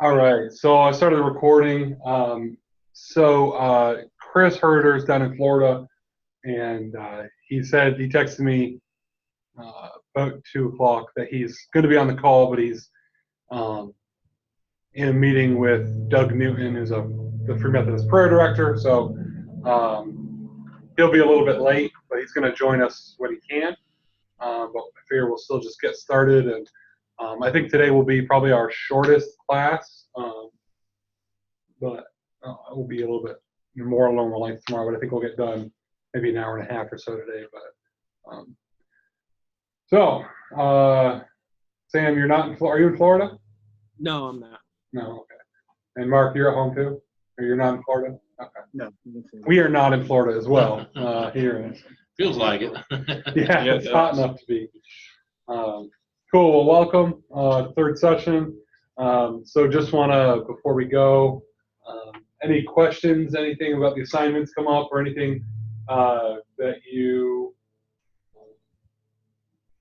All right, so I started recording. Chris Herder's down in Florida, and he texted me about 2 o'clock that he's going to be on the call, but he's in a meeting with Doug Newton, who's the Free Methodist Prayer Director. So he'll be a little bit late, but he's going to join us when he can. But I figure we'll still just get started, and I think today will be probably our shortest class, but it will be a little bit more along the length tomorrow. But I think we'll get done maybe an hour and a half or so today. But Sam, you're not in Florida. Are you in Florida? No, I'm not. No, okay. And Mark, you're at home too, or you're not in Florida? Okay. No. We are not in Florida as well here. Feels like it. Yeah, it's hot enough to be. Cool. Well, welcome to third session. So just want to, before we go, any questions, anything about the assignments come up, or anything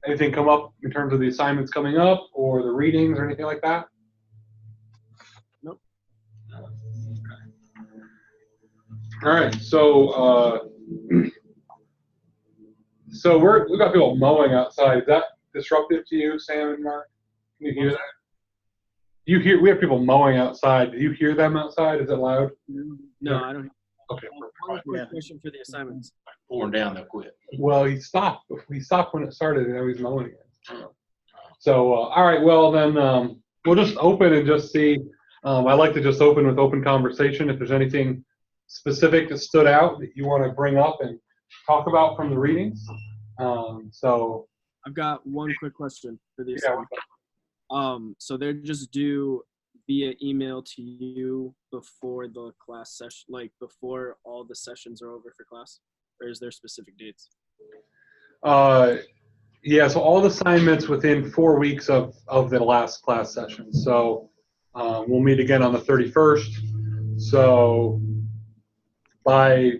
anything come up in terms of the assignments coming up, or the readings, or anything like that? Nope. Okay. All right. So we've got people mowing outside. Is that disruptive to you, Sam and Mark? Can you hear that? We have people mowing outside. Do you hear them outside? Is it loud? No, I don't. Okay. One quick question for the assignments. Pouring down, they'll quit. Well, he stopped. He stopped when it started, and now he's mowing again. So, all right. Well, then we'll just open and just see. I like to just open with open conversation. If there's anything specific that stood out that you want to bring up and talk about from the readings. So I've got one quick question for the assignment. So they're just due via email to you before the class session, like before all the sessions are over for class, or is there specific dates? Yeah, so all the assignments within 4 weeks of the last class session. So we'll meet again on the 31st. So by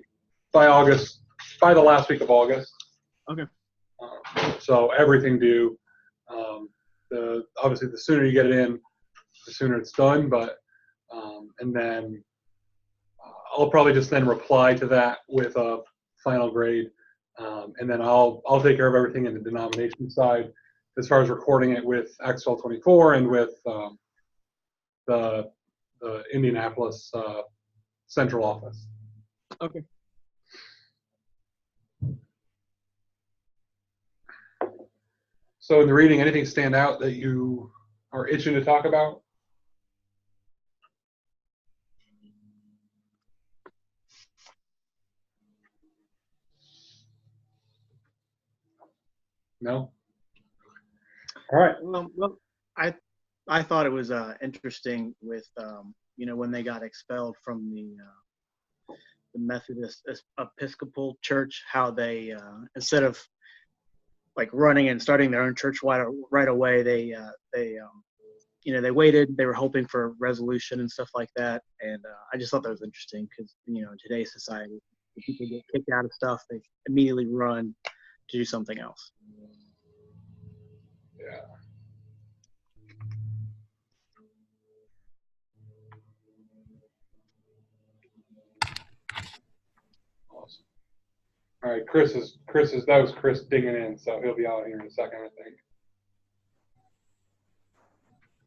August, by the last week of August. Okay. So everything due. Obviously, the sooner you get it in, the sooner it's done. But and then I'll probably just then reply to that with a final grade, and then I'll take care of everything in the denomination side as far as recording it with Acts 12:24 and with the Indianapolis central office. Okay. So in the reading, anything stand out that you are itching to talk about? No? All right. Well, I thought it was interesting with when they got expelled from the Methodist Episcopal Church, how they instead of like running and starting their own church right away, they waited. They were hoping for resolution and stuff like that, and I just thought that was interesting because in today's society, if people get kicked out of stuff, they immediately run to do something else. Yeah. Awesome. All right, that was Chris digging in, so he'll be out here in a second, I think.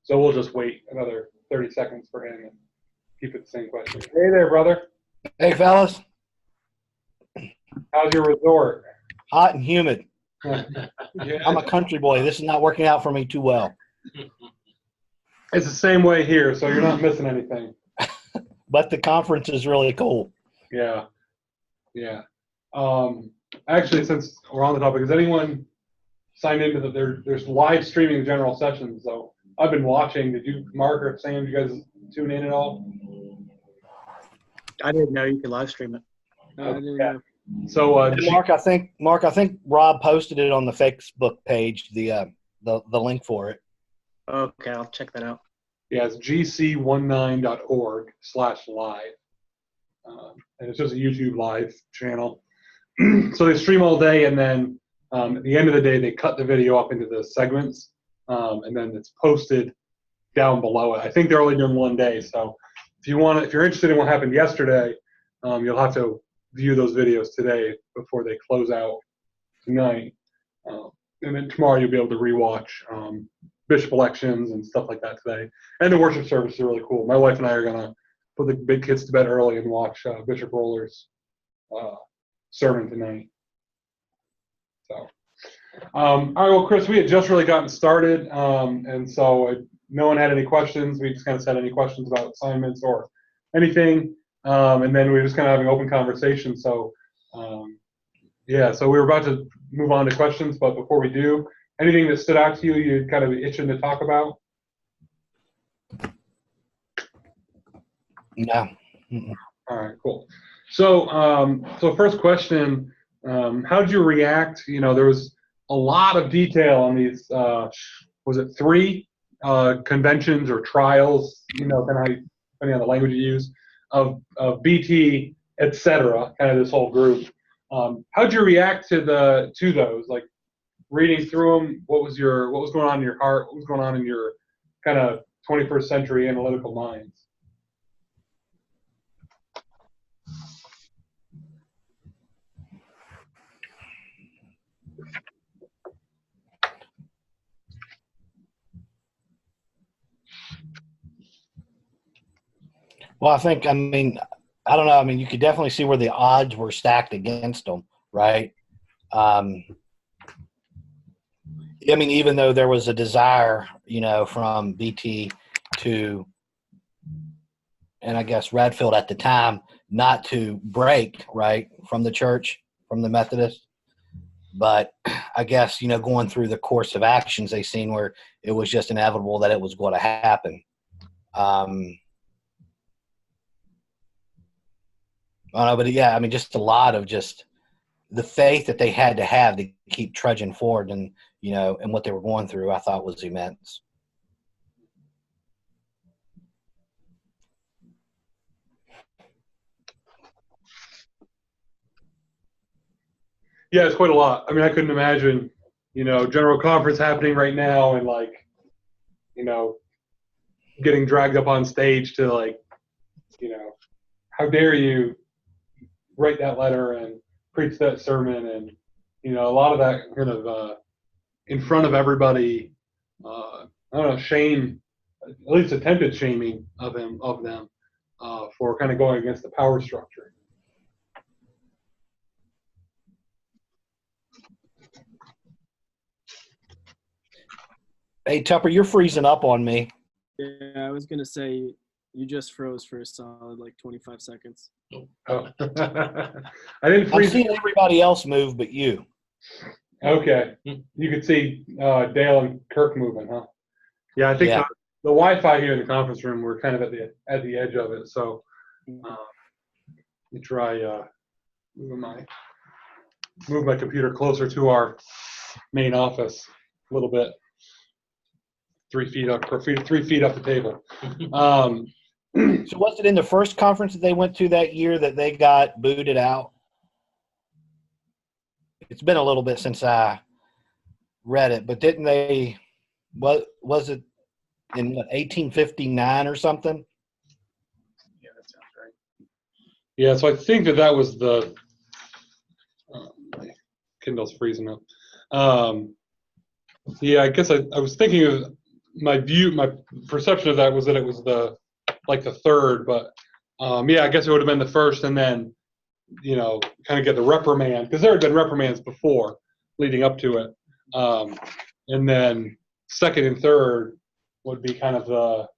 So we'll just wait another 30 seconds for him and keep it the same question. Hey there, brother. Hey, fellas. How's your resort? Hot and humid. Yeah. I'm a country boy. This is not working out for me too well. It's the same way here, so you're not missing anything. But the conference is really cool. Yeah. Yeah. Actually, since we're on the topic, has anyone signed into there's live streaming general sessions, so I've been watching. Did you, Mark or Sam, you guys tune in at all? I didn't know you could live stream it. I didn't Yeah. know. So Mark, I think Rob posted it on the Facebook page, the link for it. Okay, I'll check that out. yeah, it's gc19.org/live. And it's just a YouTube live channel. So they stream all day, and then at the end of the day, they cut the video up into the segments. and then it's posted down below it. I think they're only doing 1 day, so if you're interested in what happened yesterday, you'll have to view those videos today before they close out tonight, and then tomorrow you'll be able to rewatch bishop elections and stuff like that today. And the worship service is really cool. My wife and I are gonna put the big kids to bed early and watch Bishop Roller's sermon tonight. So, all right, well, Chris, we had just really gotten started, and so no one had any questions. We just kind of said any questions about assignments or anything, and then we were just kind of having open conversation. So, yeah, so we were about to move on to questions, but before we do, anything that stood out to you, you're kind of itching to talk about? No. All right, cool. So, so first question, how did you react? You know, there was a lot of detail on these, was it 3 conventions or trials, you know, kind of depending on the language you use, of BT, et cetera, kind of this whole group. How did you react to those? Like reading through them, what was going on in your heart? What was going on in your kind of 21st century analytical minds? Well, I don't know. I mean, you could definitely see where the odds were stacked against them, right? I mean, even though there was a desire, you know, from BT to, and I guess Redfield at the time, not to break, right, from the church, from the Methodist. But I guess, you know, going through the course of actions, they seen where it was just inevitable that it was going to happen. I don't know, but yeah, I mean, just a lot of just the faith that they had to have to keep trudging forward, and you know, and what they were going through, I thought was immense. Yeah, it's quite a lot. I mean, I couldn't imagine, you know, general conference happening right now and like, you know, getting dragged up on stage to like, you know, how dare you write that letter and preach that sermon, and you know, a lot of that kind of in front of everybody. I don't know, shame, at least attempted shaming of them for kind of going against the power structure. Hey, Tupper, you're freezing up on me. Yeah, I was gonna say you just froze for a solid like 25 seconds. Oh. I didn't I'm freeze. seeing everybody else move, but you. Okay, you could see Dale and Kirk moving, huh? Yeah, I think Yeah. the Wi-Fi here in the conference room, we're kind of at the edge of it. So, let me try move my computer closer to our main office a little bit. 3 feet up, 3 feet up the table. So was it in the first conference that they went to that year that they got booted out? It's been a little bit since I read it, but didn't they? What was it in 1859 or something? Yeah, that sounds right. Yeah, so I think that was the. My Kindle's freezing up. Yeah, I guess I was thinking of my perception of that was that it was the third, but yeah, I guess it would have been the first, and then you know, kind of get the reprimand, because there had been reprimands before leading up to it, and then second and third would be kind of the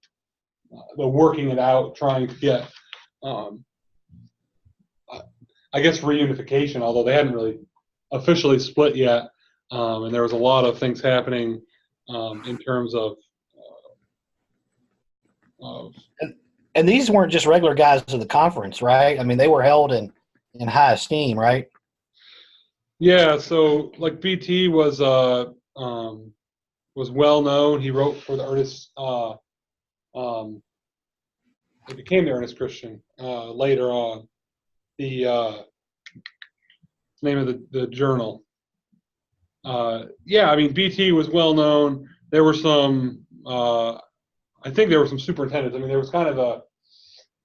working it out, trying to get I guess reunification, although they hadn't really officially split yet, and there was a lot of things happening in terms of And these weren't just regular guys of the conference, right? I mean, they were held in high esteem, right? yeah. So like BT was well known. He wrote for the Ernest. It became the Ernest Christian later on. The name of the journal. Yeah, I mean BT was well known there were some. I think there were some superintendents. I mean, there was kind of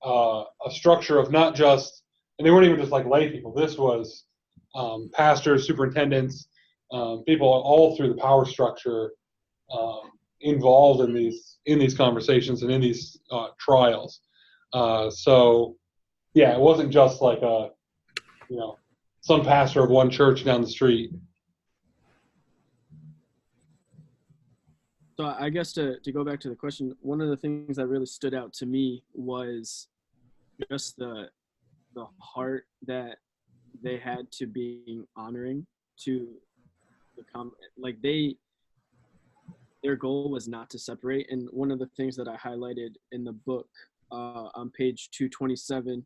a structure of not just, and they weren't even just like lay people. This was pastors, superintendents, people all through the power structure involved in these conversations and in these trials. So, yeah, it wasn't just like some pastor of one church down the street. So I guess to go back to the question, one of the things that really stood out to me was just the heart that they had to being honoring to like their goal was not to separate. And one of the things that I highlighted in the book on page 227,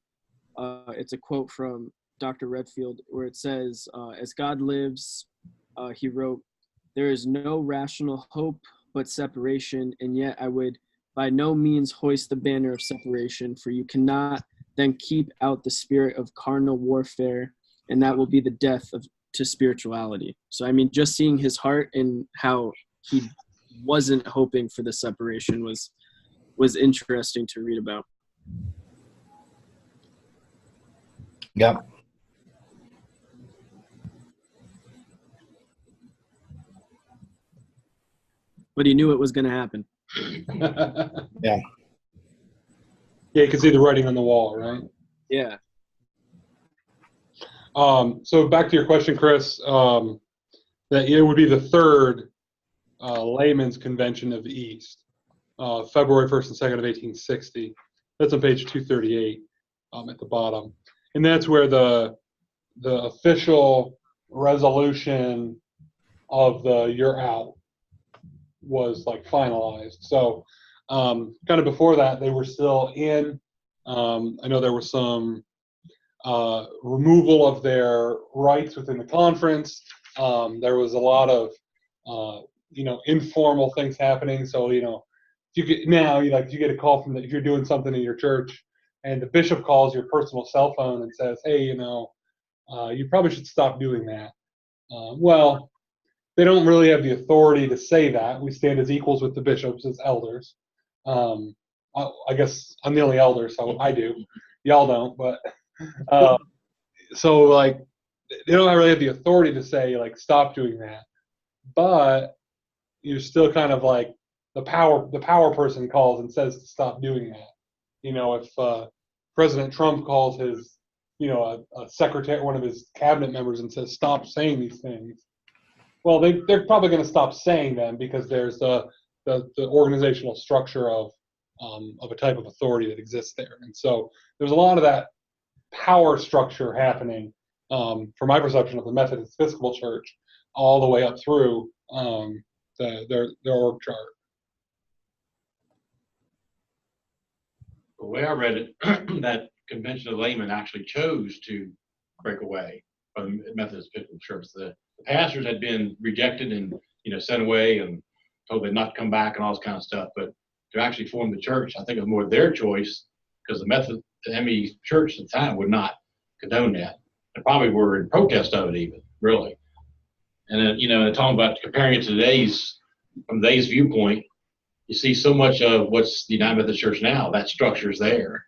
it's a quote from Dr. Redfield where it says, as God lives, he wrote, there is no rational hope but separation, and yet I would by no means hoist the banner of separation, for you cannot then keep out the spirit of carnal warfare, and that will be the death to spirituality. So, I mean, just seeing his heart and how he wasn't hoping for the separation was interesting to read about. Yep. But he knew it was going to happen. Yeah. Yeah, you can see the writing on the wall, right? Yeah. So back to your question, Chris, that it would be the third layman's convention of the East, February 1st and 2nd of 1860. That's on page 238 at the bottom. And that's where the official resolution of the you're out was like finalized. So kind of before that, they were still in. I know there was some removal of their rights within the conference. There was a lot of informal things happening. So you get now you get a call from if you're doing something in your church, and the bishop calls your personal cell phone and says, "Hey, you probably should stop doing that." Well, they don't really have the authority to say that. We stand as equals with the bishops as elders. I guess I'm the only elder, so I do. Y'all don't, but so like they don't really have the authority to say like stop doing that. But you're still kind of like the power person calls and says to stop doing that. If President Trump calls his a secretary, one of his cabinet members, and says stop saying these things, well, they're probably going to stop saying them because there's the organizational structure of a type of authority that exists there. And so there's a lot of that power structure happening from my perception of the Methodist Episcopal Church all the way up through their org chart. The way I read it, that convention of laymen actually chose to break away from the Methodist Episcopal Church. The pastors had been rejected and sent away and told they'd not come back and all this kind of stuff. But to actually form the church, I think it was more their choice because the ME Church at the time would not condone that. They probably were in protest of it even, really. And then, talking about comparing it to from today's viewpoint, you see so much of what's the United Methodist Church now, that structure is there.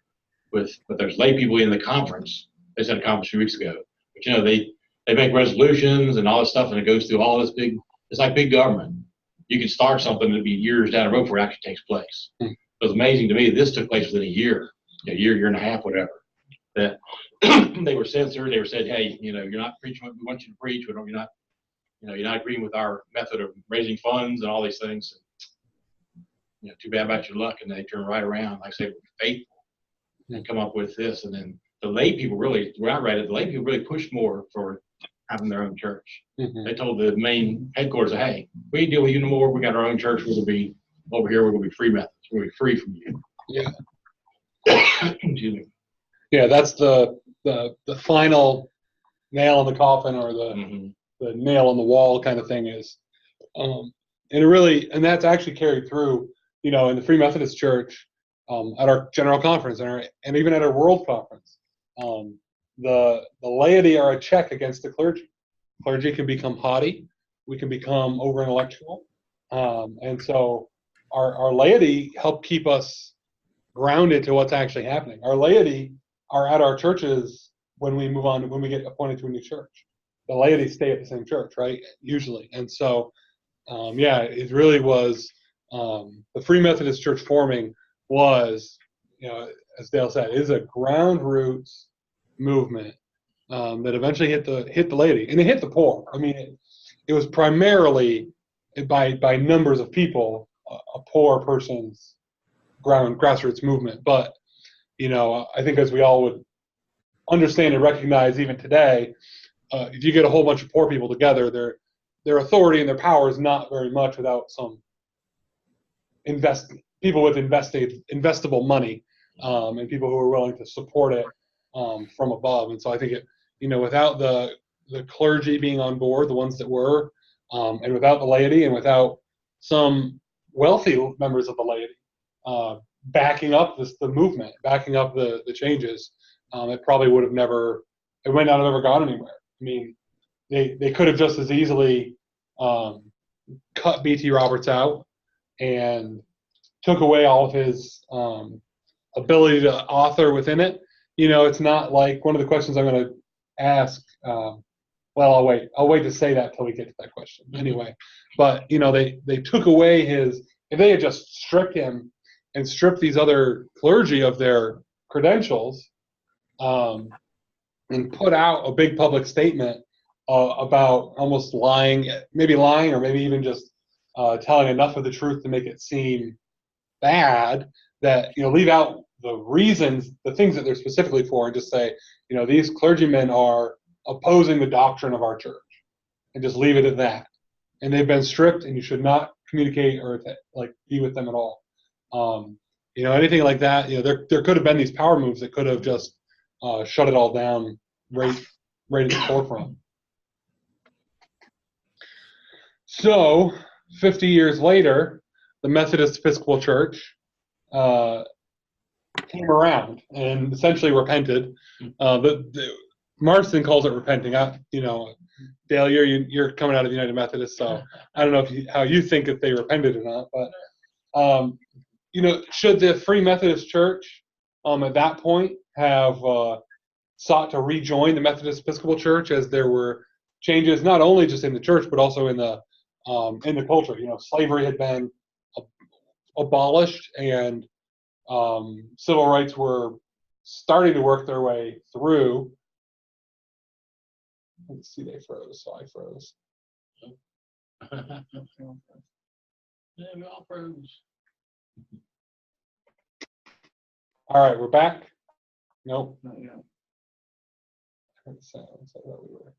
But there's lay people in the conference. They said a conference a few weeks ago. But, they make resolutions and all this stuff, and it goes through all this it's like big government. You can start something that'll be years down the road before it actually takes place. It was amazing to me. This took place within a year and a half, whatever. That they were censored. They were said, hey, you're not preaching what we want you to preach. You're not agreeing with our method of raising funds and all these things. Too bad about your luck. And they turn right around, like I say, we're faithful and come up with this. And then the lay people really, where I read it, the lay people really pushed more for having their own church. Mm-hmm. They told the main headquarters, hey, we ain't deal with you no more. We got our own church. We're going to be over here. We're going to be free Methodists. We're going to be free from you. Yeah. Excuse me. Yeah, that's the final nail in the coffin, or the nail in the wall kind of thing is. And that's actually carried through, in the Free Methodist Church, at our general conference and even at our world conference. The laity are a check against the clergy. Clergy can become haughty. We can become over intellectual. And so our laity help keep us grounded to what's actually happening. Our laity are at our churches when we move on, when we get appointed to a new church. The laity stay at the same church, right? Usually. And so, yeah, it really was, the Free Methodist Church forming was, as Dale said, is a ground roots movement that eventually hit the laity, and it hit the poor. I mean, it was primarily by numbers of people a poor person's grassroots movement. But I think as we all would understand and recognize even today, if you get a whole bunch of poor people together, their authority and their power is not very much without some people with investable money, and people who are willing to support it from above. And so I think without the clergy being on board, the ones that were, and without the laity, and without some wealthy members of the laity backing up the movement, backing up the changes, it probably would have never, it might not have ever gone anywhere. I mean, they could have just as easily cut B.T. Roberts out and took away all of his ability to author within it. It's not like one of the questions I'm going to ask. Well, I'll wait to say that till we get to that question anyway. But they took away his. If they had just stripped him and stripped these other clergy of their credentials, and put out a big public statement about almost lying, or maybe even just telling enough of the truth to make it seem bad, that leave out the reasons, the things that they're specifically for, and just say, these clergymen are opposing the doctrine of our church, and just leave it at that. And they've been stripped, and you should not communicate or be with them at all. Anything like that. There could have been these power moves that could have just shut it all down right at the forefront. So 50 years later, the Methodist Episcopal Church came around and essentially repented. Marston calls it repenting. Dale, you're coming out of the United Methodist, so I don't know how you think if they repented or not. But should the Free Methodist Church at that point have sought to rejoin the Methodist Episcopal Church, as there were changes not only just in the church but also in the culture? Slavery had been abolished, and civil rights were starting to work their way through. Let's see, they froze, so I froze. Yeah, we all froze. All right, we're back. Nope. Not yet. Sounds like that we were.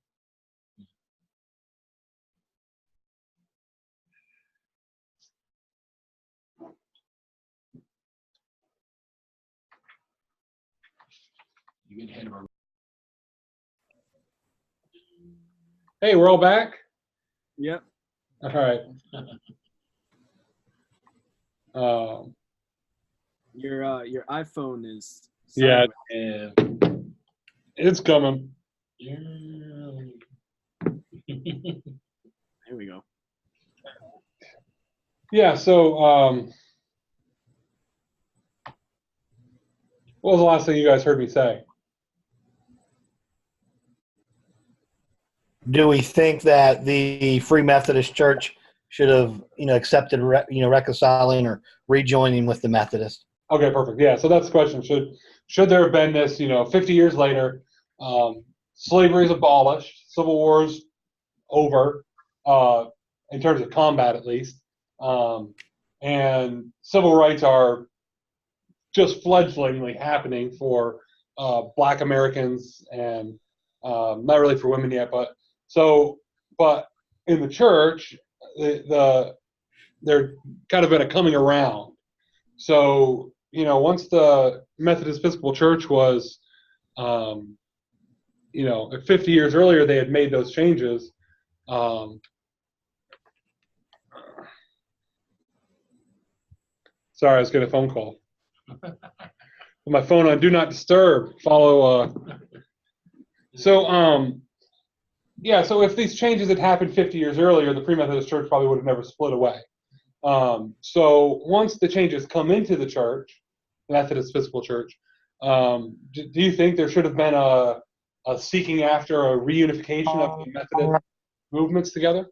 You get ahead of our. Hey, we're all back. Yep. All right. Your iPhone is. Yeah, sideways. it's coming. Yeah. There we go. Yeah. So, what was the last thing you guys heard me say? Do we think that the Free Methodist Church should have, accepted, reconciling or rejoining with the Methodist? Okay, perfect. Yeah. So that's the question. Should there have been this? 50 years later, slavery is abolished, civil war's over, in terms of combat at least, and civil rights are just fledglingly happening for Black Americans, and not really for women yet, but in the church, they're kind of been a coming around. So, once the Methodist Episcopal Church was, 50 years earlier, they had made those changes. Sorry, I was getting a phone call. Put my phone on Do Not Disturb. Follow. So if these changes had happened 50 years earlier, the Free Methodist Church probably would have never split away. So once the changes come into the church, Methodist Episcopal Church, do you think there should have been a seeking after a reunification of the Methodist movements together?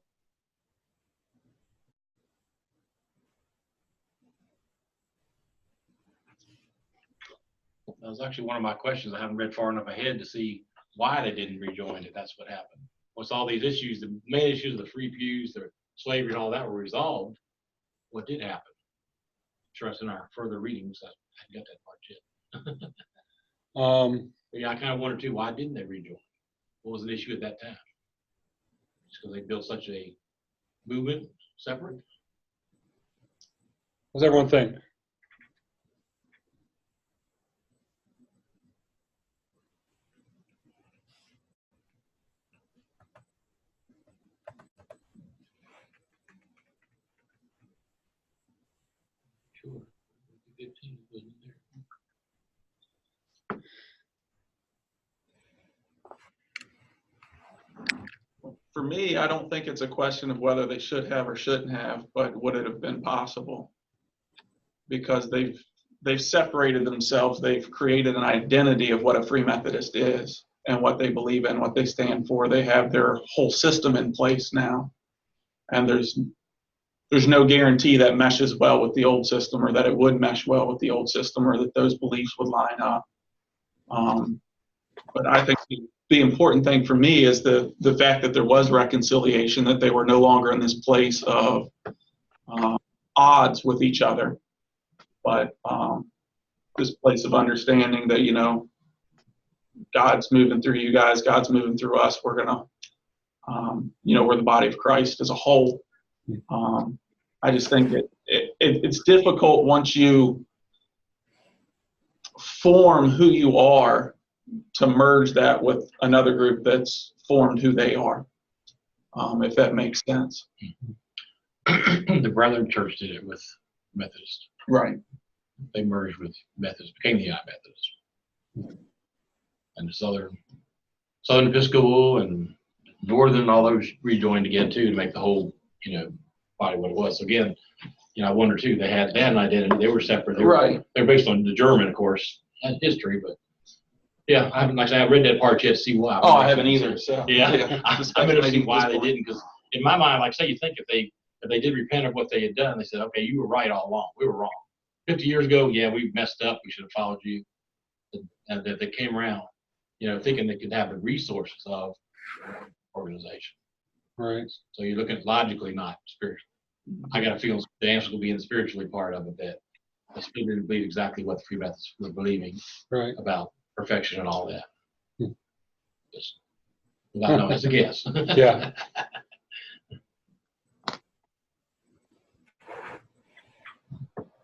That was actually one of my questions. I haven't read far enough ahead to see why they didn't rejoin if that's what happened. Once all these issues, the main issues of the free pews, the slavery and all that were resolved, what did happen? Sure, it's in our further readings. I haven't got that part yet. But yeah, I kind of wondered too, why didn't they rejoin? What was the issue at that time? Just because they built such a movement separate? What does everyone think? Sure. 15 wasn't there. For me, I don't think it's a question of whether they should have or shouldn't have, but would it have been possible? Because they've separated themselves. They've created an identity of what a Free Methodist is and what they believe in, what they stand for. They have their whole system in place now, and there's no guarantee that meshes well with the old system, or that it would mesh well with the old system, or that those beliefs would line up. But I think the important thing for me is the fact that there was reconciliation, that they were no longer in this place of odds with each other, but this place of understanding that, God's moving through you guys, God's moving through us. We're going to, we're the body of Christ as a whole. I just think it's difficult once you form who you are to merge that with another group that's formed who they are, if that makes sense. The Brethren Church did it with Methodist. Right. They merged with Methodist, became the United Methodist. And the Southern Episcopal and Northern, all those rejoined together too to make the whole, body what it was. So again, I wonder too, they had an identity. They were separate. They're based on the German, of course, and history, but yeah, I haven't, like I said, I read that part yet to see why. Oh, I haven't either. So yeah. I'm going to see why they didn't, because in my mind, like say, you think if they did repent of what they had done, they said, okay, you were right all along. We were wrong. 50 years ago, yeah, we messed up. We should have followed you. And that they came around, thinking they could have the resources of organization. Right. So you're looking logically, not spiritually. I got a feeling the answer will be in the spiritually part of it, that they still didn't believe exactly what the Free Methodists were believing about perfection and all that. Just without knowing, it's a guess. Yeah.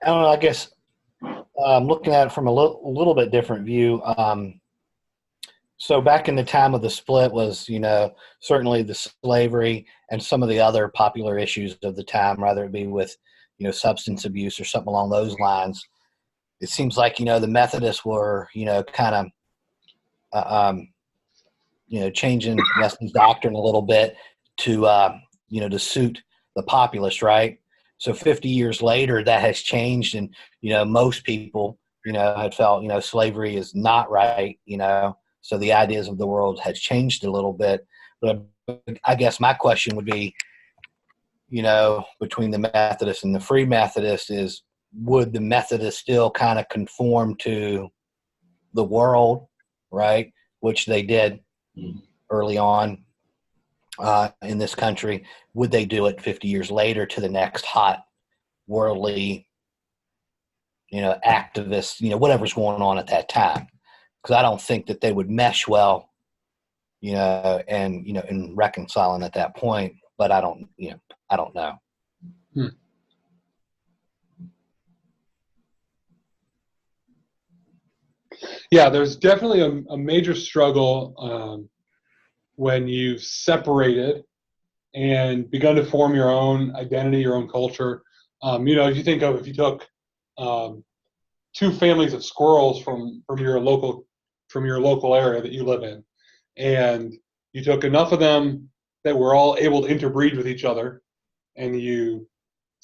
I don't know. I guess looking at it from a little bit different view. So back in the time of the split was, certainly the slavery and some of the other popular issues of the time, whether it be with, substance abuse or something along those lines. It seems like, the Methodists were, kind of, changing Wesley's doctrine a little bit to, to suit the populace, right? So 50 years later, that has changed, and most people, had felt, slavery is not right, So the ideas of the world has changed a little bit. But I guess my question would be, between the Methodists and the Free Methodists is, would the Methodists still kind of conform to the world, right? Which they did early on in this country. Would they do it 50 years later to the next hot worldly, activist, whatever's going on at that time? Because I don't think that they would mesh well, and in reconciling at that point. But I don't know. Yeah, there's definitely a major struggle when you've separated and begun to form your own identity, your own culture. If you took two families of squirrels from your local area that you live in, and you took enough of them that were all able to interbreed with each other, and you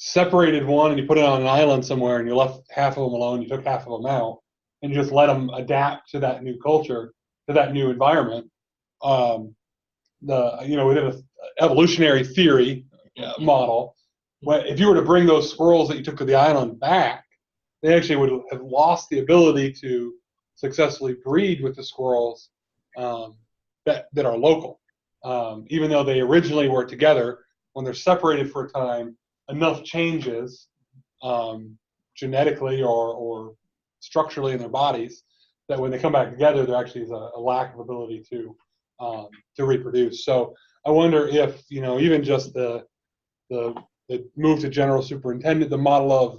separated one and you put it on an island somewhere and you left half of them alone, you took half of them out, and you just let them adapt to that new culture, to that new environment. Within an evolutionary theory model, if you were to bring those squirrels that you took to the island back, they actually would have lost the ability to successfully breed with the squirrels that are local. Even though they originally were together, when they're separated for a time, enough changes genetically or structurally in their bodies that when they come back together, there actually is a lack of ability to reproduce. So I wonder if, even just the move to general superintendent, the model of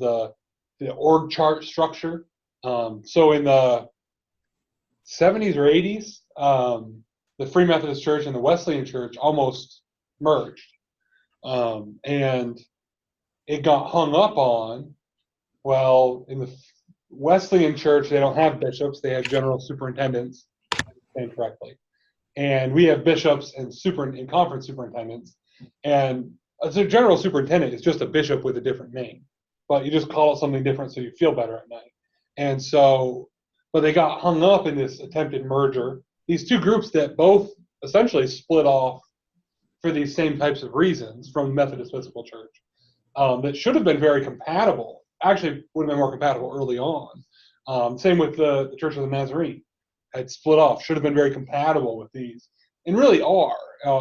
the org chart structure. So in the 70s or 80s, the Free Methodist Church and the Wesleyan Church almost merged. And it got hung up on, well, in the Wesleyan Church, they don't have bishops, they have general superintendents, saying correctly. And we have bishops and conference superintendents. And so general superintendent is just a bishop with a different name, but you just call it something different so you feel better at night. And so, but they got hung up in this attempted merger. These two groups that both essentially split off for these same types of reasons from the Methodist Episcopal Church, that should have been very compatible. Actually, would have been more compatible early on. Same with the Church of the Nazarene. Had split off, should have been very compatible with these, and really are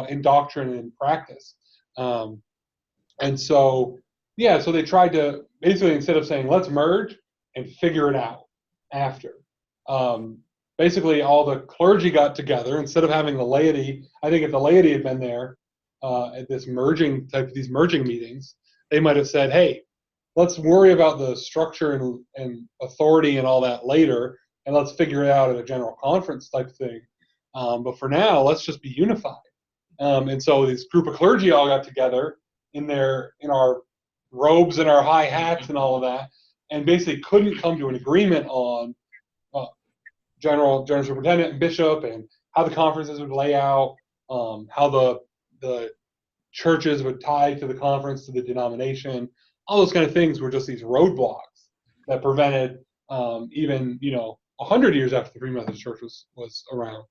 in doctrine and practice. And so, so they tried to basically, instead of saying let's merge and figure it out after, basically all the clergy got together instead of having the laity. I think if the laity had been there at these merging meetings, they might have said, hey, let's worry about the structure and authority and all that later, and let's figure it out at a general conference type thing. But for now, let's just be unified. And so this group of clergy all got together in our robes and our high hats and all of that, and basically couldn't come to an agreement on general superintendent and bishop and how the conferences would lay out, how the churches would tie to the conference, to the denomination. All those kind of things were just these roadblocks that prevented even 100 years after the Free Methodist Church was around,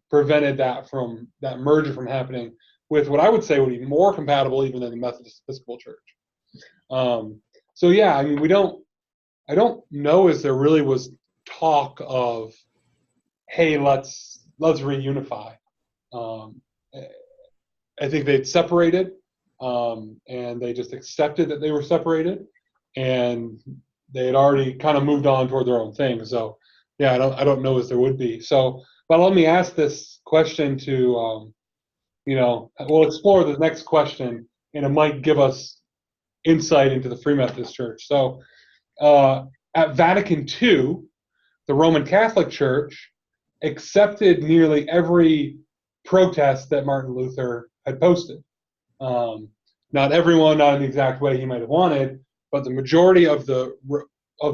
prevented that merger from happening with what I would say would be more compatible even than the Methodist Episcopal Church. So yeah, I mean, I don't know as there really was talk of, hey, let's reunify. I think they'd separated, and they just accepted that they were separated, and they had already kind of moved on toward their own thing. So yeah, I don't know as there would be. So, but let me ask this question to, we'll explore the next question, and it might give us insight into the Free Methodist Church. So at Vatican II, the Roman Catholic Church accepted nearly every protest that Martin Luther had posted. Not everyone, not in the exact way he might have wanted, but the majority of the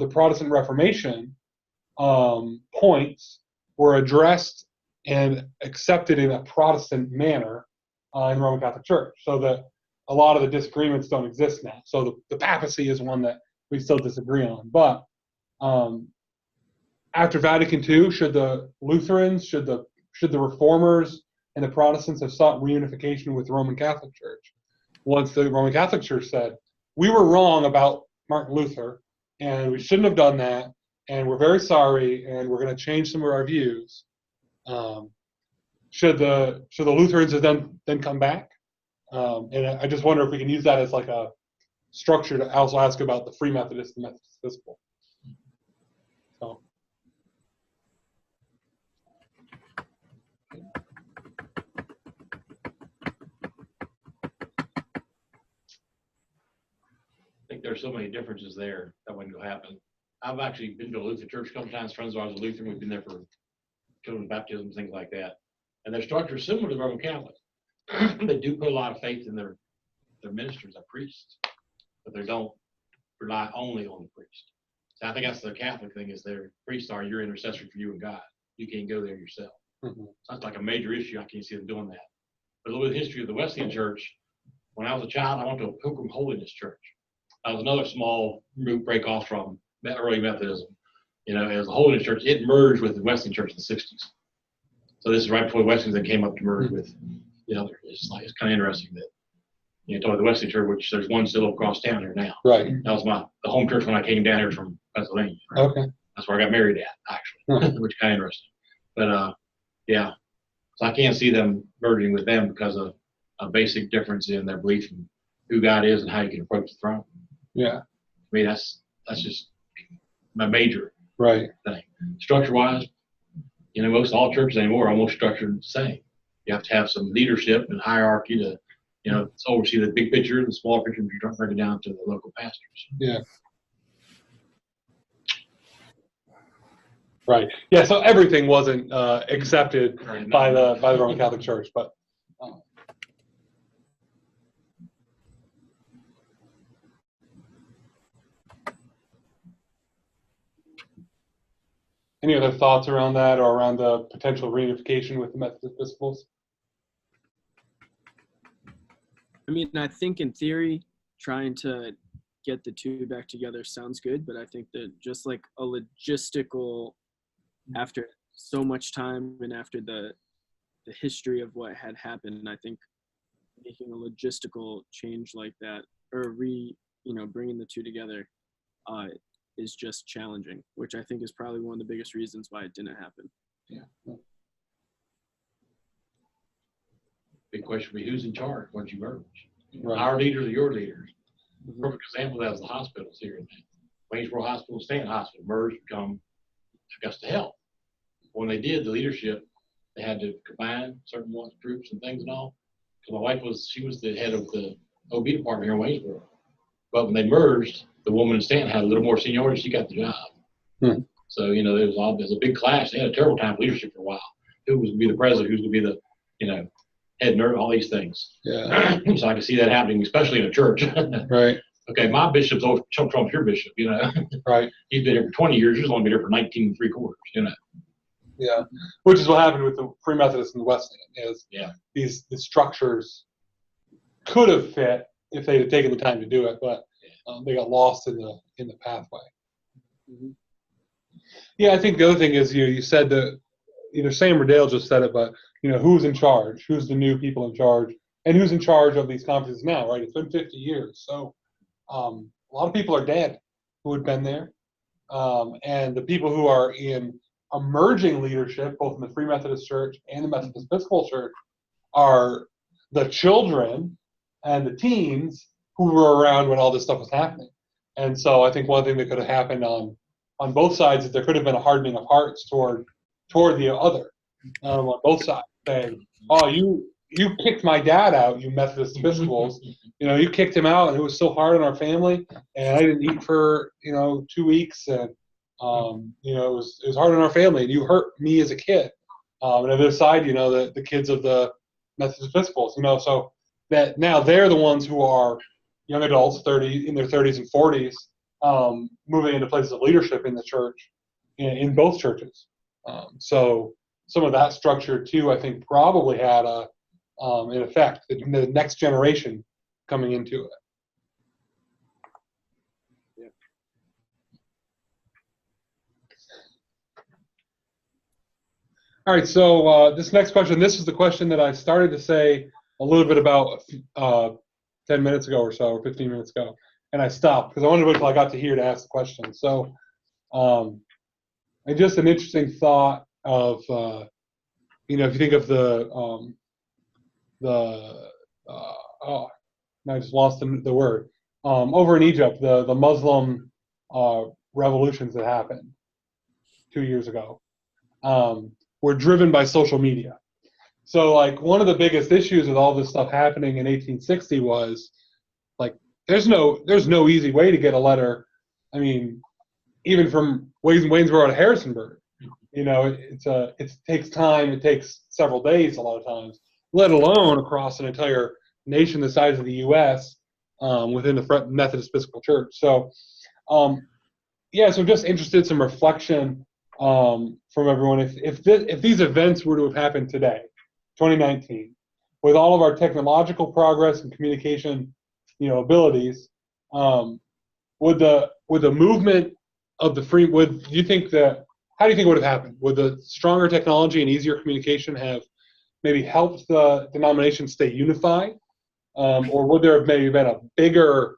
Protestant Reformation points were addressed and accepted in a Protestant manner in the Roman Catholic Church, so that a lot of the disagreements don't exist now. So the papacy is one that we still disagree on. But after Vatican II, should the Lutherans, should the Reformers, and the Protestants have sought reunification with the Roman Catholic Church? Once the Roman Catholic Church said, we were wrong about Martin Luther, and we shouldn't have done that, and we're very sorry, and we're going to change some of our views. Should the Lutherans have then come back? And I just wonder if we can use that as like a structure to also ask about the Free Methodist and Methodist Episcopal. So. I think there's so many differences there that wouldn't go happen. I've actually been to a Lutheran church a couple times. Friends of ours are Lutheran. We've been there for children's baptisms, things like that. And their structure is similar to the Roman Catholic. They do put a lot of faith in their ministers, their priests, but they don't rely only on the priest. So I think that's the Catholic thing, is their priests are your intercessor for you and God. You can't go there yourself. Mm-hmm. So that's like a major issue. I can't see them doing that. But a little bit of history of the Wesleyan Church. When I was a child, I went to a Pilgrim Holiness Church. That was another small root break off from early Methodism. You know, as a Holiness Church, it merged with the Wesleyan Church in the 60s. So this is right before the Wesleyans then came up to merge with the other. It's kind of interesting that, you know, talking about the Wesleyan Church, which there's one still across town here now. Right. That was the home church when I came down here from Pennsylvania. Okay. That's where I got married at, actually, which is kind of interesting. But yeah, so I can't see them merging with them because of a basic difference in their belief in who God is and how you can approach the throne. Yeah. I mean, that's just my major Right. thing. Structure-wise, you know, most all churches anymore are almost structured the same. You have to have some leadership and hierarchy to, you know, oversee the big picture, the small picture, and you bring it down to the local pastors. Yeah. Right. Yeah. So everything wasn't accepted by the Roman Catholic Church, but. Any other thoughts around that or around the potential reunification with the Methodist Episcopals? I mean, I think in theory, trying to get the two back together sounds good, but I think that just like a logistical, after so much time and after the history of what had happened, I think making a logistical change like that or bringing the two together is just challenging, which I think is probably one of the biggest reasons why it didn't happen. Yeah. Big question would be who's in charge once you merge. Right. Our leaders are your leaders. Perfect example of that is the hospitals here. Waynesboro Hospital, Stanton Hospital merged to become Augusta Health. When they did, the leadership, they had to combine certain groups and things and all. So my wife was the head of the OB department here in Waynesboro. But when they merged, the woman in Stanton had a little more seniority. She got the job. So, you know, there was a big clash. They had a terrible time with leadership for a while. Who was going to be the president? Who's going to be the, you know, head nerd? All these things. Yeah. So I can see that happening, especially in a church. Right. Okay, my bishop's always Trump's your bishop, you know. Right. He's been here for 20 years. He's only been here for 19 3/4, you know. Yeah. Which is what happened with the Free Methodists and the Wesleyan is these structures could have fit if they had taken the time to do it, but they got lost in the pathway. Mm-hmm. Yeah, I think the other thing is you said that either Sam or Dale just said it, but you know who's in charge, who's the new people in charge, and who's in charge of these conferences now, right? It's been 50 years, so a lot of people are dead who had been there, and the people who are in emerging leadership, both in the Free Methodist Church and the Methodist Episcopal Church, are the children and the teens who were around when all this stuff was happening. And so I think one thing that could have happened on both sides is there could have been a hardening of hearts toward the other on both sides, saying, "Oh, you kicked my dad out, you Methodist Episcopals. You know, you kicked him out, and it was so hard on our family, and I didn't eat for 2 weeks, and you know, it was hard on our family, and you hurt me as a kid." And on the other side, you know, the kids of the Methodist Episcopals, you know, so that now they're the ones who are young adults, in their 30s and 40s, moving into places of leadership in the church, in both churches. So some of that structure too, I think, probably had an effect. The next generation coming into it. Yeah. All right. So this next question, this is the question that I started to say a little bit about 10 minutes ago or so, or 15 minutes ago, and I stopped because I wanted to wait until I got to here to ask the question. So, and just an interesting thought of, if you think of I just lost the word. Over in Egypt, the Muslim revolutions that happened 2 years ago were driven by social media. So, like, one of the biggest issues with all this stuff happening in 1860 was, like, there's no easy way to get a letter. I mean, even from Waynesboro to Harrisonburg, you know, it takes time. It takes several days a lot of times, let alone across an entire nation the size of the U.S. Within the Methodist Episcopal Church. So, so just interested in some reflection from everyone. If these events were to have happened today, 2019, with all of our technological progress and communication, abilities, would the movement of the free, how do you think it would have happened? Would the stronger technology and easier communication have maybe helped the denomination stay unified? Or would there have maybe been a bigger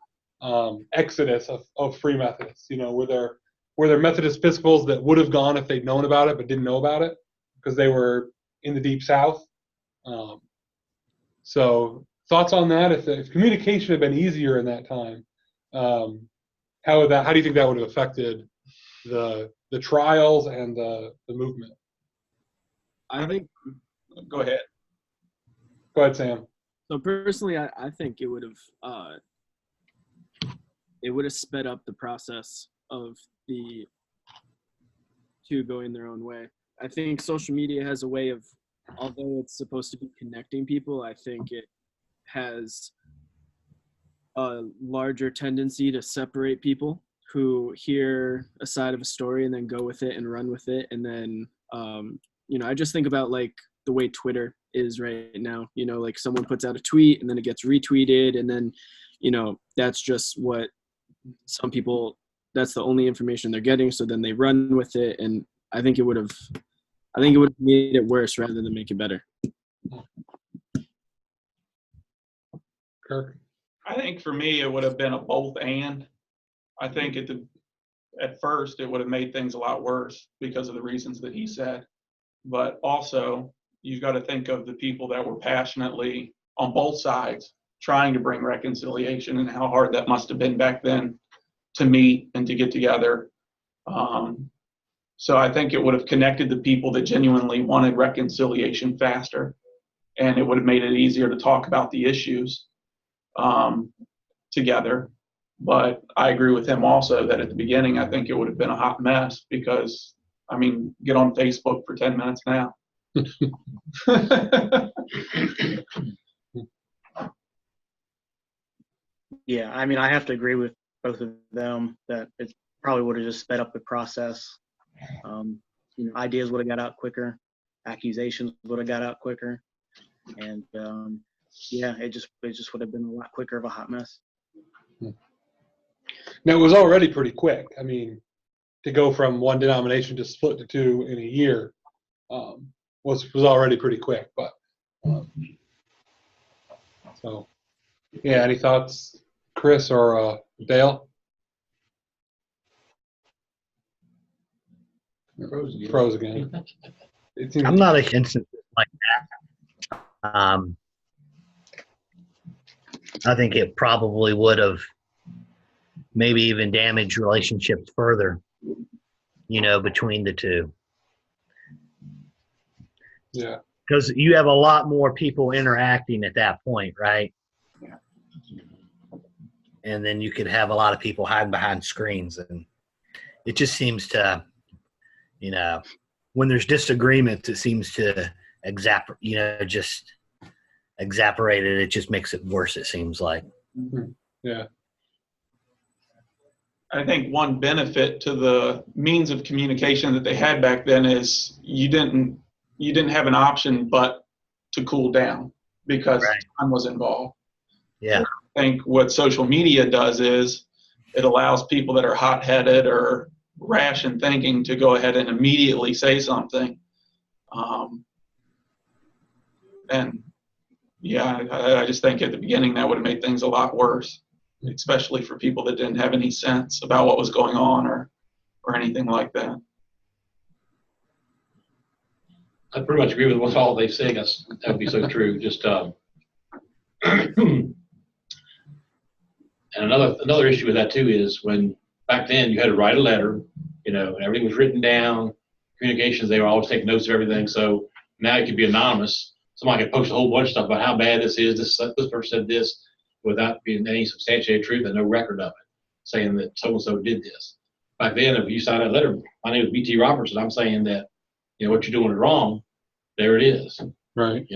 exodus of Free Methodists? Were there Methodist Episcopals that would have gone if they'd known about it but didn't know about it because they were in the Deep South? So thoughts on that? If communication had been easier in that time, how do you think that would have affected the trials and the movement? I think. Go ahead. Go ahead, Sam. So personally, I think it would have sped up the process of the two going their own way. I think social media has a way of, although it's supposed to be connecting people, I think it has a larger tendency to separate people who hear a side of a story and then go with it and run with it. And then, I just think about like the way Twitter is right now, like someone puts out a tweet and then it gets retweeted. And then, that's just what some people, that's the only information they're getting. So then they run with it. And I think it would have made it worse rather than make it better. Kirk? I think for me, it would have been a both and. I think at first it would have made things a lot worse because of the reasons that he said. But also, you've got to think of the people that were passionately on both sides trying to bring reconciliation and how hard that must have been back then to meet and to get together. So I think it would have connected the people that genuinely wanted reconciliation faster, and it would have made it easier to talk about the issues together. But I agree with him also that at the beginning, I think it would have been a hot mess because, get on Facebook for 10 minutes now. Yeah, I have to agree with both of them that it probably would have just sped up the process. Ideas would have got out quicker, accusations would have got out quicker, and it just would have been a lot quicker of a hot mess. Now, it was already pretty quick. To go from one denomination to split to two in a year was already pretty quick. But so, yeah. Any thoughts, Chris or Dale? Froze again. I'm not against it like that. I think it probably would have maybe even damaged relationships further, between the two. Yeah. Because you have a lot more people interacting at that point, right? Yeah. And then you could have a lot of people hiding behind screens, and it just seems to, when there's disagreements, it seems to just exasperate it. It just makes it worse, it seems like. Mm-hmm. Yeah. I think one benefit to the means of communication that they had back then is you didn't have an option but to cool down because time was involved. Yeah. I think what social media does is it allows people that are hot-headed or rash in thinking to go ahead and immediately say something. I just think at the beginning that would have made things a lot worse, especially for people that didn't have any sense about what was going on or anything like that. I pretty much agree with what all they've said. That would be so true. Just and another issue with that too is when back then you had to write a letter, and everything was written down. Communications, they were always taking notes of everything. So now it could be anonymous. Somebody could post a whole bunch of stuff about how bad this is. This person said this without being any substantiated truth and no record of it, saying that so and so did this. Back then, if you signed that letter, my name is B.T. Robertson. I'm saying that what you're doing is wrong. There it is. Right.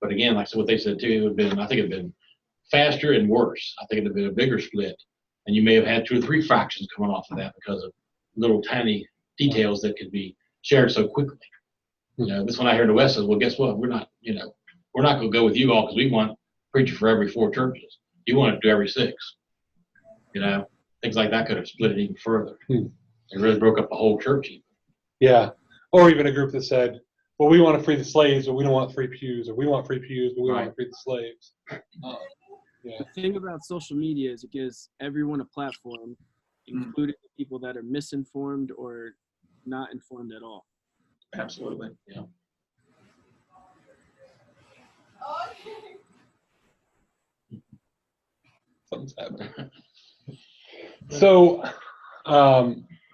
But again, like I said, what they said too, I think it'd been faster and worse. I think it'd have been a bigger split, and you may have had 2 or 3 fractions coming off of that because of little tiny details that could be shared so quickly. This one I hear in the West says, well, guess what? We're not going to go with you all because we want preacher for every 4 churches. You want to do every 6. things like that could have split it even further. Hmm. It really broke up the whole church even. Yeah. Or even a group that said, well, we want to free the slaves, but we don't want free pews, or we want free pews, but we want to free the slaves. Yeah. The thing about social media is it gives everyone a platform, including the people that are misinformed or not informed at all. Absolutely. Yeah. Something's happening. So,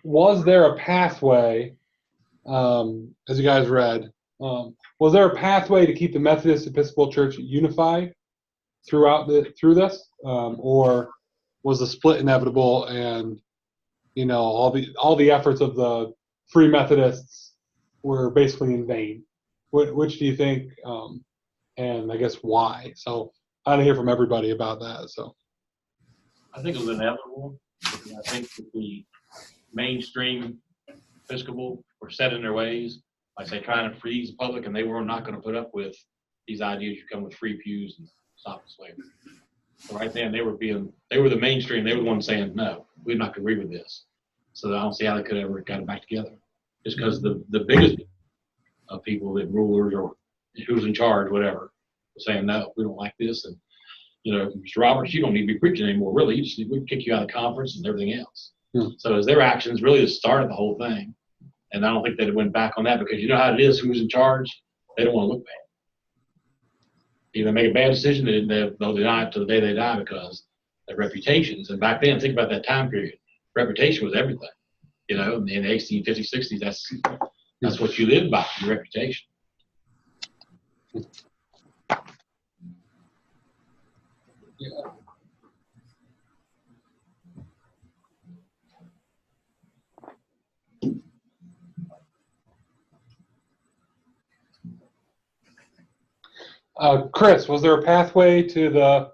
was there a pathway, as you guys read, was there a pathway to keep the Methodist Episcopal Church unified through this, or was the split inevitable, and all the efforts of the Free Methodists were basically in vain? Which do you think, and I guess why? So I want to hear from everybody about that. So I think it was inevitable. Because I think that the mainstream Episcopal were set in their ways, like say trying to freeze the public, and they were not going to put up with these ideas. You come with free pews and stop the slavery. So right then they were the mainstream. They were the ones saying, no, we're not going to agree with this. So I don't see how they could ever got it back together. Just because the biggest of people, the rulers or who's in charge, whatever, were saying, no, we don't like this. And, Mr. Roberts, you don't need to be preaching anymore, really. We can kick you out of the conference and everything else. So it was their actions really that started the whole thing. And I don't think they went back on that because you know how it is, who's in charge, they don't want to look bad. If they make a bad decision, they'll deny it to the day they die because their reputations. And back then, think about that time period. Reputation was everything. In the 1850s, 60s, that's what you lived by, your reputation. yeah. Chris, was there a pathway to the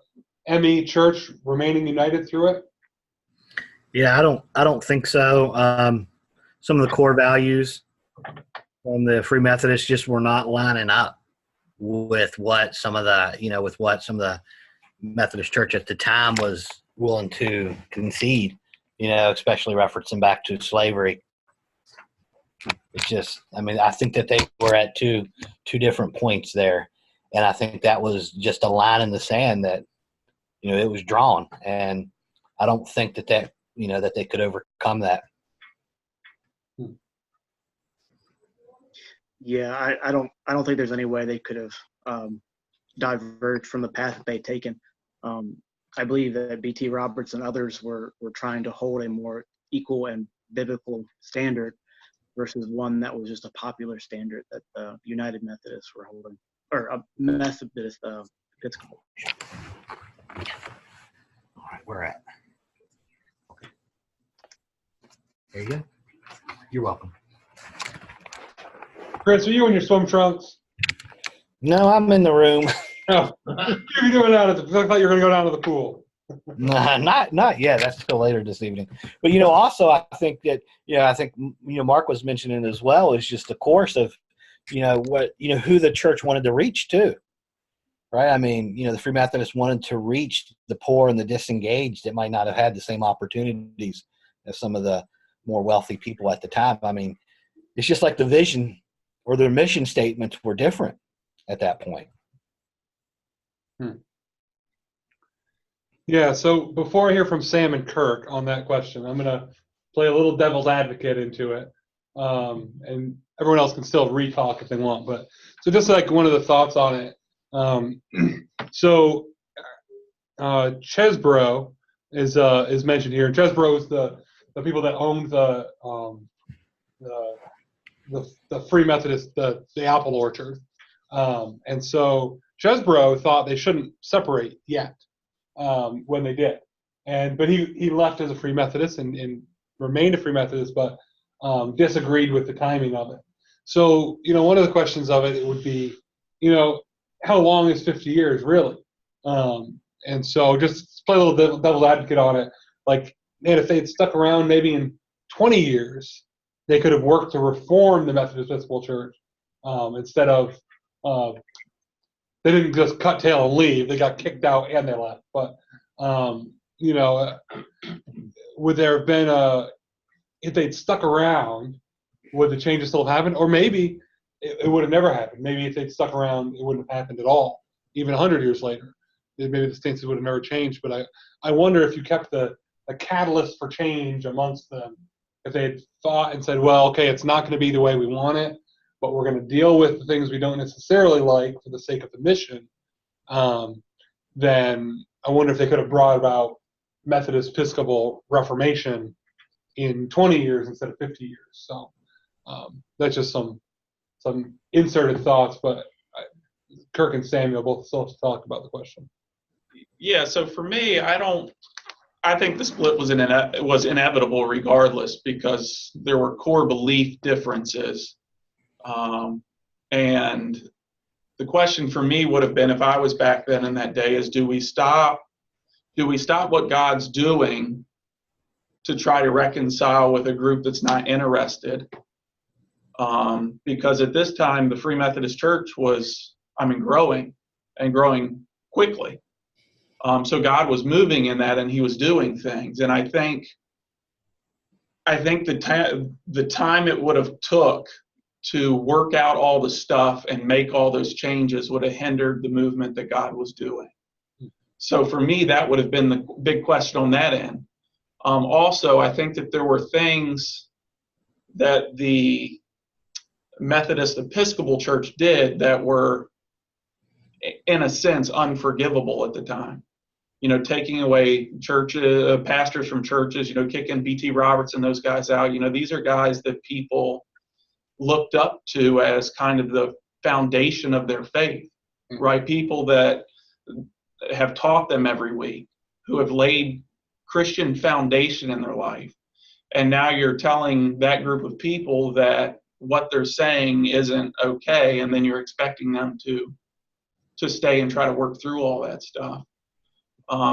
ME Church remaining united through it? Yeah, I don't think so. Some of the core values from the Free Methodists just were not lining up with what some of the Methodist Church at the time was willing to concede. Especially referencing back to slavery. It's just, I think that they were at two different points there. And I think that was just a line in the sand that, it was drawn. And I don't think that they could overcome that. Yeah, I don't think there's any way they could have diverged from the path that they'd taken. I believe that B.T. Roberts and others were trying to hold a more equal and biblical standard versus one that was just a popular standard that the United Methodists were holding, or a Methodist Episcopal. All right, where at? Okay. There you go. You're welcome. Chris, are you in your swim trunks? No, I'm in the room. Oh, you're doing that. I thought you were going to go down to the pool. Nah, not yet. That's still later this evening. But also, I think that Mark was mentioning as well is just the course of who the church wanted to reach too, right? The Free Methodists wanted to reach the poor and the disengaged that might not have had the same opportunities as some of the more wealthy people at the time. It's just like the vision or their mission statements were different at that point. Yeah, so before I hear from Sam and Kirk on that question, I'm going to play a little devil's advocate into it. And everyone else can still re-talk if they want. But so just like one of the thoughts on it. Chesbro is mentioned here. Chesbro is the people that owned the Free Methodist, the apple orchard. And so Chesbro thought they shouldn't separate yet when they did. But he left as a Free Methodist and remained a Free Methodist, but disagreed with the timing of it. So, one of the questions of it would be, how long is 50 years really? And so just play a little devil's advocate on it. Like, man, if they had stuck around maybe in 20 years, they could have worked to reform the Methodist Episcopal Church instead of they didn't just cut tail and leave. They got kicked out and they left. But you know, would there have been if they'd stuck around, would the changes still have happened? Or maybe it would have never happened. Maybe if they'd stuck around, it wouldn't have happened at all, even 100 years later. Maybe the stances would have never changed. But I wonder if you kept the catalyst for change amongst them, if they had thought and said, well, okay, it's not going to be the way we want it, but we're going to deal with the things we don't necessarily like for the sake of the mission, then I wonder if they could have brought about Methodist Episcopal Reformation in 20 years instead of 50 years. So that's just some inserted thoughts, but Kirk and Samuel both still have to talk about the question. Yeah, so for me, I think the split was inevitable regardless, because there were core belief differences. And the question for me would have been, if I was back then in that day, is do we stop what God's doing to try to reconcile with a group that's not interested? Because at this time, the Free Methodist Church was, growing and growing quickly. So God was moving in that, and he was doing things. And I think the time it would have took to work out all the stuff and make all those changes would have hindered the movement that God was doing. So for me, that would have been the big question on that end. Also, I think that there were things that the Methodist Episcopal Church did that were, in a sense, unforgivable at the time. Taking away pastors from churches, kicking B.T. Roberts and those guys out. These are guys that people looked up to as kind of the foundation of their faith, right? People that have taught them every week, who have laid Christian foundation in their life. And now you're telling that group of people that what they're saying isn't okay, and then you're expecting them to stay and try to work through all that stuff.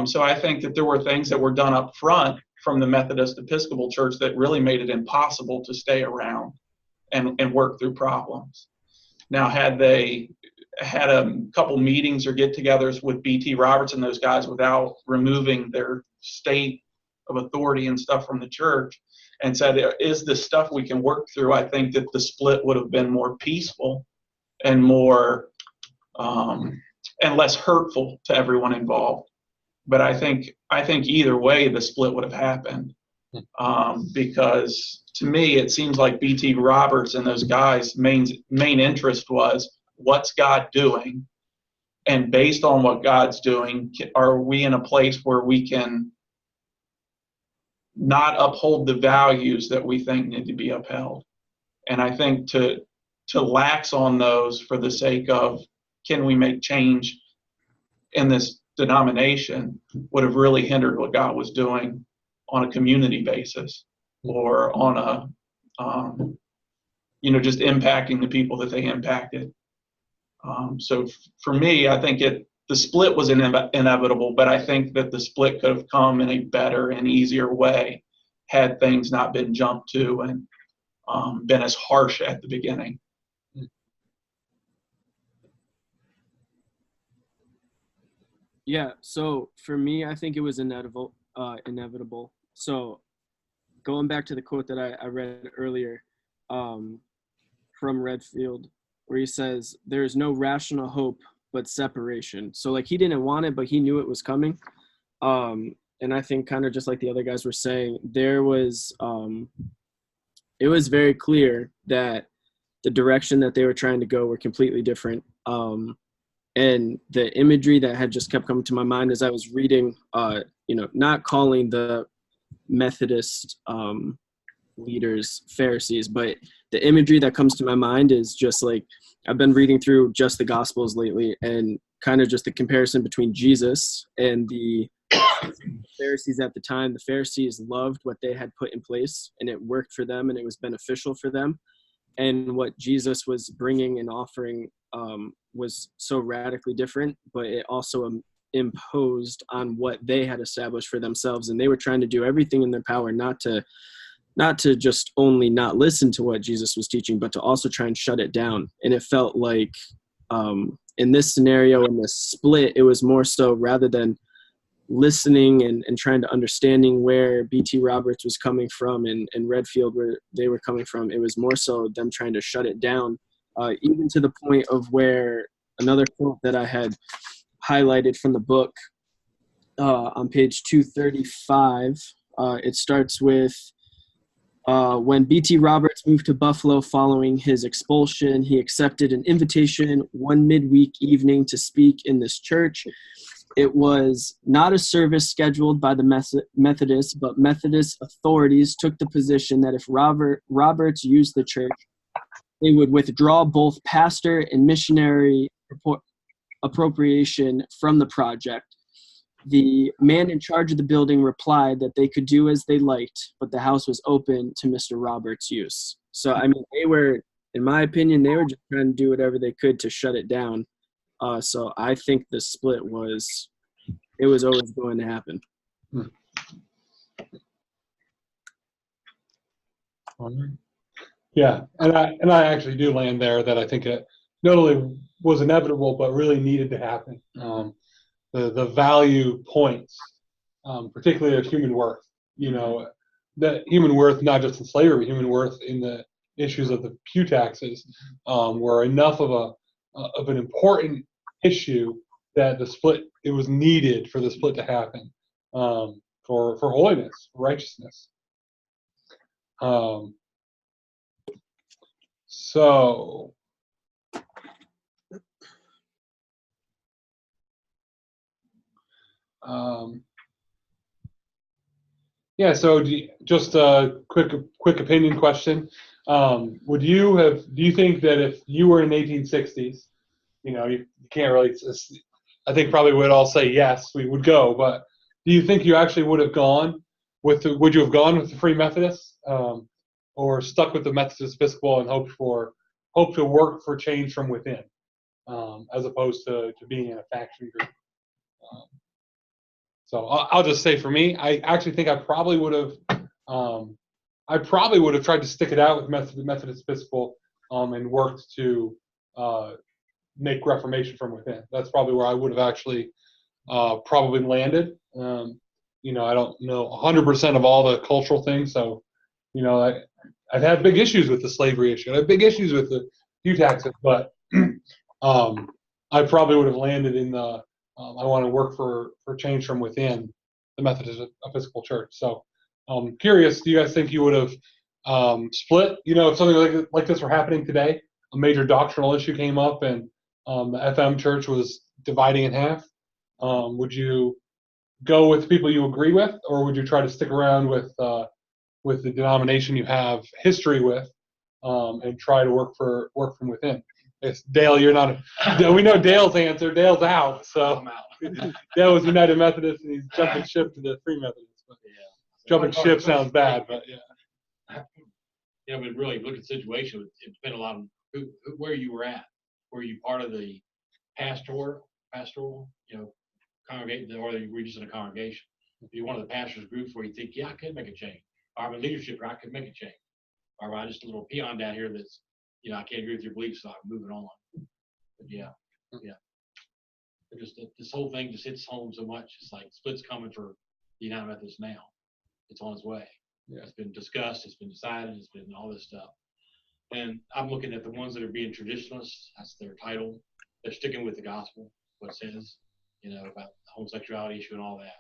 So I think that there were things that were done up front from the Methodist Episcopal Church that really made it impossible to stay around and work through problems. Now, had they had a couple meetings or get-togethers with B.T. Roberts and those guys without removing their state of authority and stuff from the church and said, is this stuff we can work through, I think that the split would have been more peaceful and more and less hurtful to everyone involved. But I think either way, the split would have happened, because to me, it seems like B.T. Roberts and those guys' main interest was, what's God doing? And based on what God's doing, are we in a place where we can not uphold the values that we think need to be upheld? And I think to lax on those for the sake of, can we make change in this denomination, would have really hindered what God was doing on a community basis, or on a just impacting the people that they impacted. So for me, I think the split was inevitable, but I think that the split could have come in a better and easier way had things not been jumped to and been as harsh at the beginning. Yeah, so for me, I think it was inevitable. So going back to the quote that I read earlier from Redfield, where he says, there is no rational hope but separation. So like, he didn't want it, but he knew it was coming. And I think, kind of just like the other guys were saying, there was it was very clear that the direction that they were trying to go were completely different. And the imagery that had just kept coming to my mind as I was reading, not calling the Methodist leaders Pharisees, but the imagery that comes to my mind is just like, I've been reading through just the Gospels lately, and kind of just the comparison between Jesus and the Pharisees at the time. The Pharisees loved what they had put in place, and it worked for them, and it was beneficial for them. And what Jesus was bringing and offering was so radically different, but it also imposed on what they had established for themselves. And they were trying to do everything in their power not to just only not listen to what Jesus was teaching, but to also try and shut it down. And it felt like in this scenario, in this split, it was more so, rather than listening and trying to understanding where BT Roberts was coming from and Redfield where they were coming from. It was more so them trying to shut it down, even to the point of where another quote that I had highlighted from the book on page 235, it starts with, when BT Roberts moved to Buffalo following his expulsion, he accepted an invitation one midweek evening to speak in this church. It was not a service scheduled by the Methodists, but Methodist authorities took the position that if Roberts used the church, they would withdraw both pastor and missionary appropriation from the project. The man in charge of the building replied that they could do as they liked, but the house was open to Mr. Roberts' use. So, I mean, they were, in my opinion, they were just trying to do whatever they could to shut it down. So I think the split was always going to happen. Yeah, and I actually do land there that I think it not only was inevitable but really needed to happen. The value points, particularly of human worth. You know, that human worth not just in slavery, human worth in the issues of the pew taxes, were enough of an important issue that the split, it was needed for the split to happen, for holiness, for righteousness. So yeah, so just a quick opinion question. Do you think that if you were in the 1860s, you know, you can't really, I think probably we'd all say yes, we would go, but do you think you actually would have gone would you have gone with the Free Methodists, or stuck with the Methodist Episcopal and hoped to work for change from within, as opposed to being in a faction group? So I'll just say for me, I actually think I probably would have tried to stick it out with Methodist Episcopal, and worked to make Reformation from within. That's probably where I would have actually probably landed. You know, I don't know 100% of all the cultural things, so you know, I've had big issues with the slavery issue. I have big issues with the pew taxes, but I probably would have landed in the I want to work for change from within the Methodist Episcopal Church. So I'm curious, do you guys think you would have split? You know, if something like this were happening today, a major doctrinal issue came up and the FM church was dividing in half, would you go with people you agree with, or would you try to stick around with the denomination you have history with, and try to work from within? It's Dale, you're not. We know Dale's answer. Dale's out. So I'm out. Dale was United Methodist, and he's jumping ship to the Free Methodist. But Yeah. jumping ship sounds bad, but yeah. Yeah, but really, look at the situation. It depends a lot on where you were at. Were you part of the pastoral, you know, congregation, or were you just in a congregation? If you're one of the pastors' groups where you think, yeah, I could make a change, or I'm in leadership where I could make a change, or I'm just a little peon down here that's, you know, I can't agree with your beliefs, so I'm moving on. But yeah. Just this whole thing just hits home so much. It's like split's coming for the United Methodist now. It's on its way. Yeah. It's been discussed. It's been decided. It's been all this stuff. And I'm looking at the ones that are being traditionalists. That's their title. They're sticking with the gospel, what it says, you know, about the homosexuality issue and all that.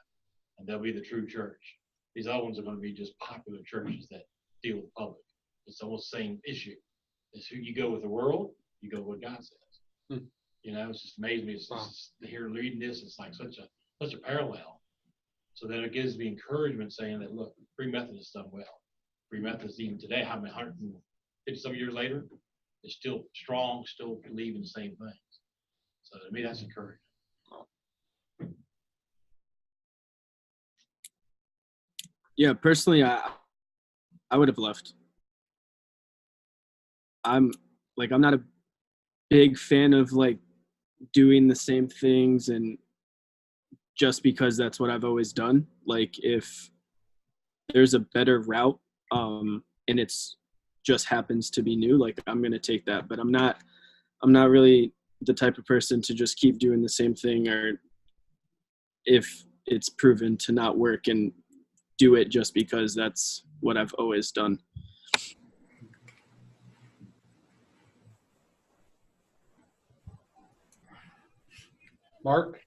And they'll be the true church. These other ones are going to be just popular churches that deal with the public. It's almost the same issue. It's who you go with the world, you go with what God says. You know, it's just amazing me. It's just here reading this, it's like such a parallel. So then it gives me encouragement saying that, look, Free Methodists done well. Free Methodists even today, how many 150 some years later, is still strong, still believing the same things. So to me, that's encouraging. Yeah, personally, I would have left. I'm not a big fan of like doing the same things and just because that's what I've always done. Like if there's a better route, and it's just happens to be new, like I'm going to take that, but I'm not really the type of person to just keep doing the same thing, or if it's proven to not work and do it just because that's what I've always done. Mark?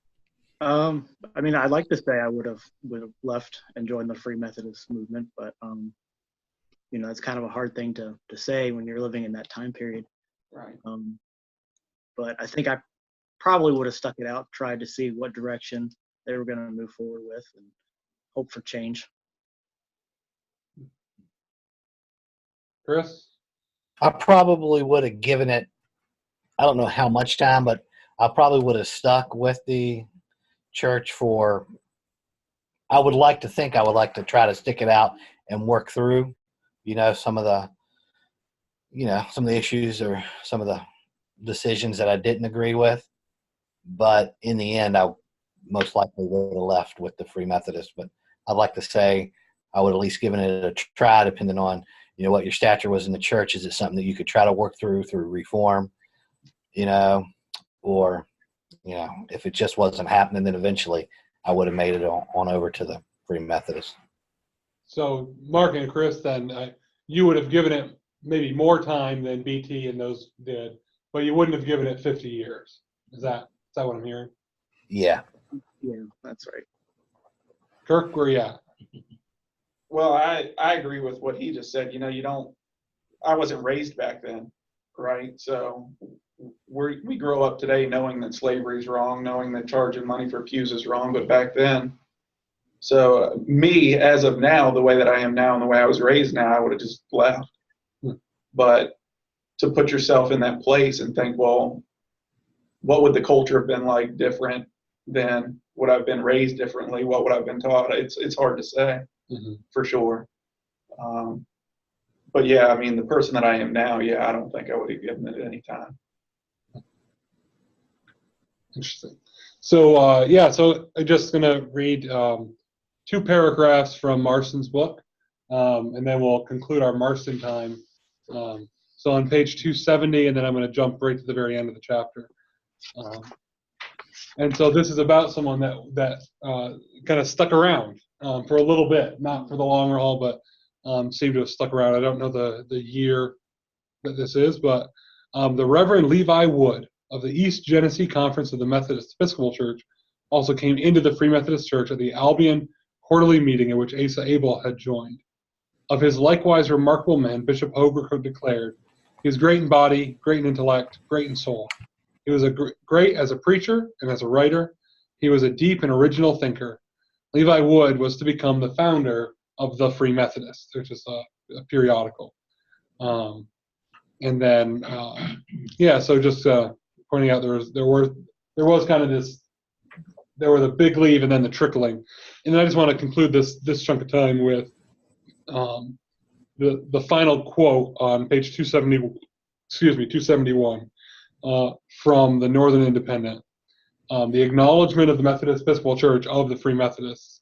I mean, I'd like to say I would have left and joined the Free Methodist movement, but you know, it's kind of a hard thing to say when you're living in that time period. Right. But I think I probably would have stuck it out, tried to see what direction they were going to move forward with, and hope for change. Chris? I probably would have given it, I don't know how much time, but I probably would have stuck with the church for, I would like to try to stick it out and work through, you know, some of the issues or some of the decisions that I didn't agree with. But in the end, I most likely would have left with the Free Methodist. But I'd like to say I would at least given it a try, depending on, you know, what your stature was in the church. Is it something that you could try to work through reform, you know, or, you know, if it just wasn't happening, then eventually I would have made it on over to the Free Methodist. So Mark and Chris, then you would have given it maybe more time than BT and those did, but you wouldn't have given it 50 years. Is that what I'm hearing? Yeah. Yeah, that's right. Kirk, where you at? Well, I agree with what he just said. You know, I wasn't raised back then, right? So we grow up today knowing that slavery is wrong, knowing that charging money for pews is wrong, but back then, so me, as of now, the way that I am now and the way I was raised now, I would have just left. But to put yourself in that place and think, well, what would the culture have been like different than would I've been raised differently? What would I've been taught? It's hard to say, for sure. But yeah, I mean, the person that I am now, yeah, I don't think I would have given it any time. Interesting. So so I'm just gonna read 2 paragraphs from Marston's book, and then we'll conclude our Marston time. So on page 270, and then I'm going to jump right to the very end of the chapter. And so this is about someone that kind of stuck around for a little bit, not for the long haul, but seemed to have stuck around. I don't know the year that this is, but the Reverend Levi Wood of the East Genesee Conference of the Methodist Episcopal Church also came into the Free Methodist Church at the Albion quarterly meeting in which Asa Abel had joined. Of his likewise remarkable men, Bishop Holbrook declared, he was great in body, great in intellect, great in soul. He was great as a preacher and as a writer. He was a deep and original thinker. Levi Wood was to become the founder of the Free Methodists, which is a periodical. And then, so just pointing out there was kind of this, there were the big leave and then the trickling. And then I just want to conclude this chunk of time with the final quote on page 271 from the Northern Independent. The acknowledgement of the Methodist Episcopal Church of the Free Methodists.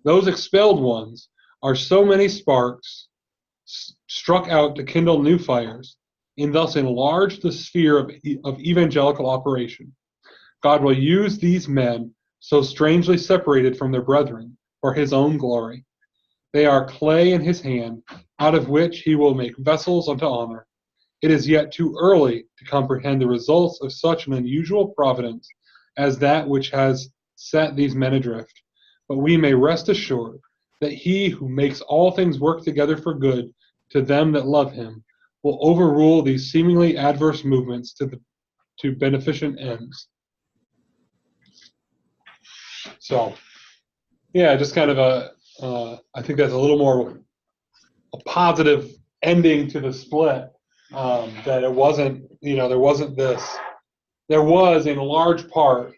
Those expelled ones are so many sparks struck out to kindle new fires, and thus enlarge the sphere of evangelical operation. God will use these men, so strangely separated from their brethren, for his own glory. They are clay in his hand, out of which he will make vessels unto honor. It is yet too early to comprehend the results of such an unusual providence as that which has set these men adrift. But we may rest assured that he who makes all things work together for good to them that love him will overrule these seemingly adverse movements to beneficent ends. So, yeah, just kind of I think that's a little more a positive ending to the split. That it wasn't, there wasn't this. There was, in large part,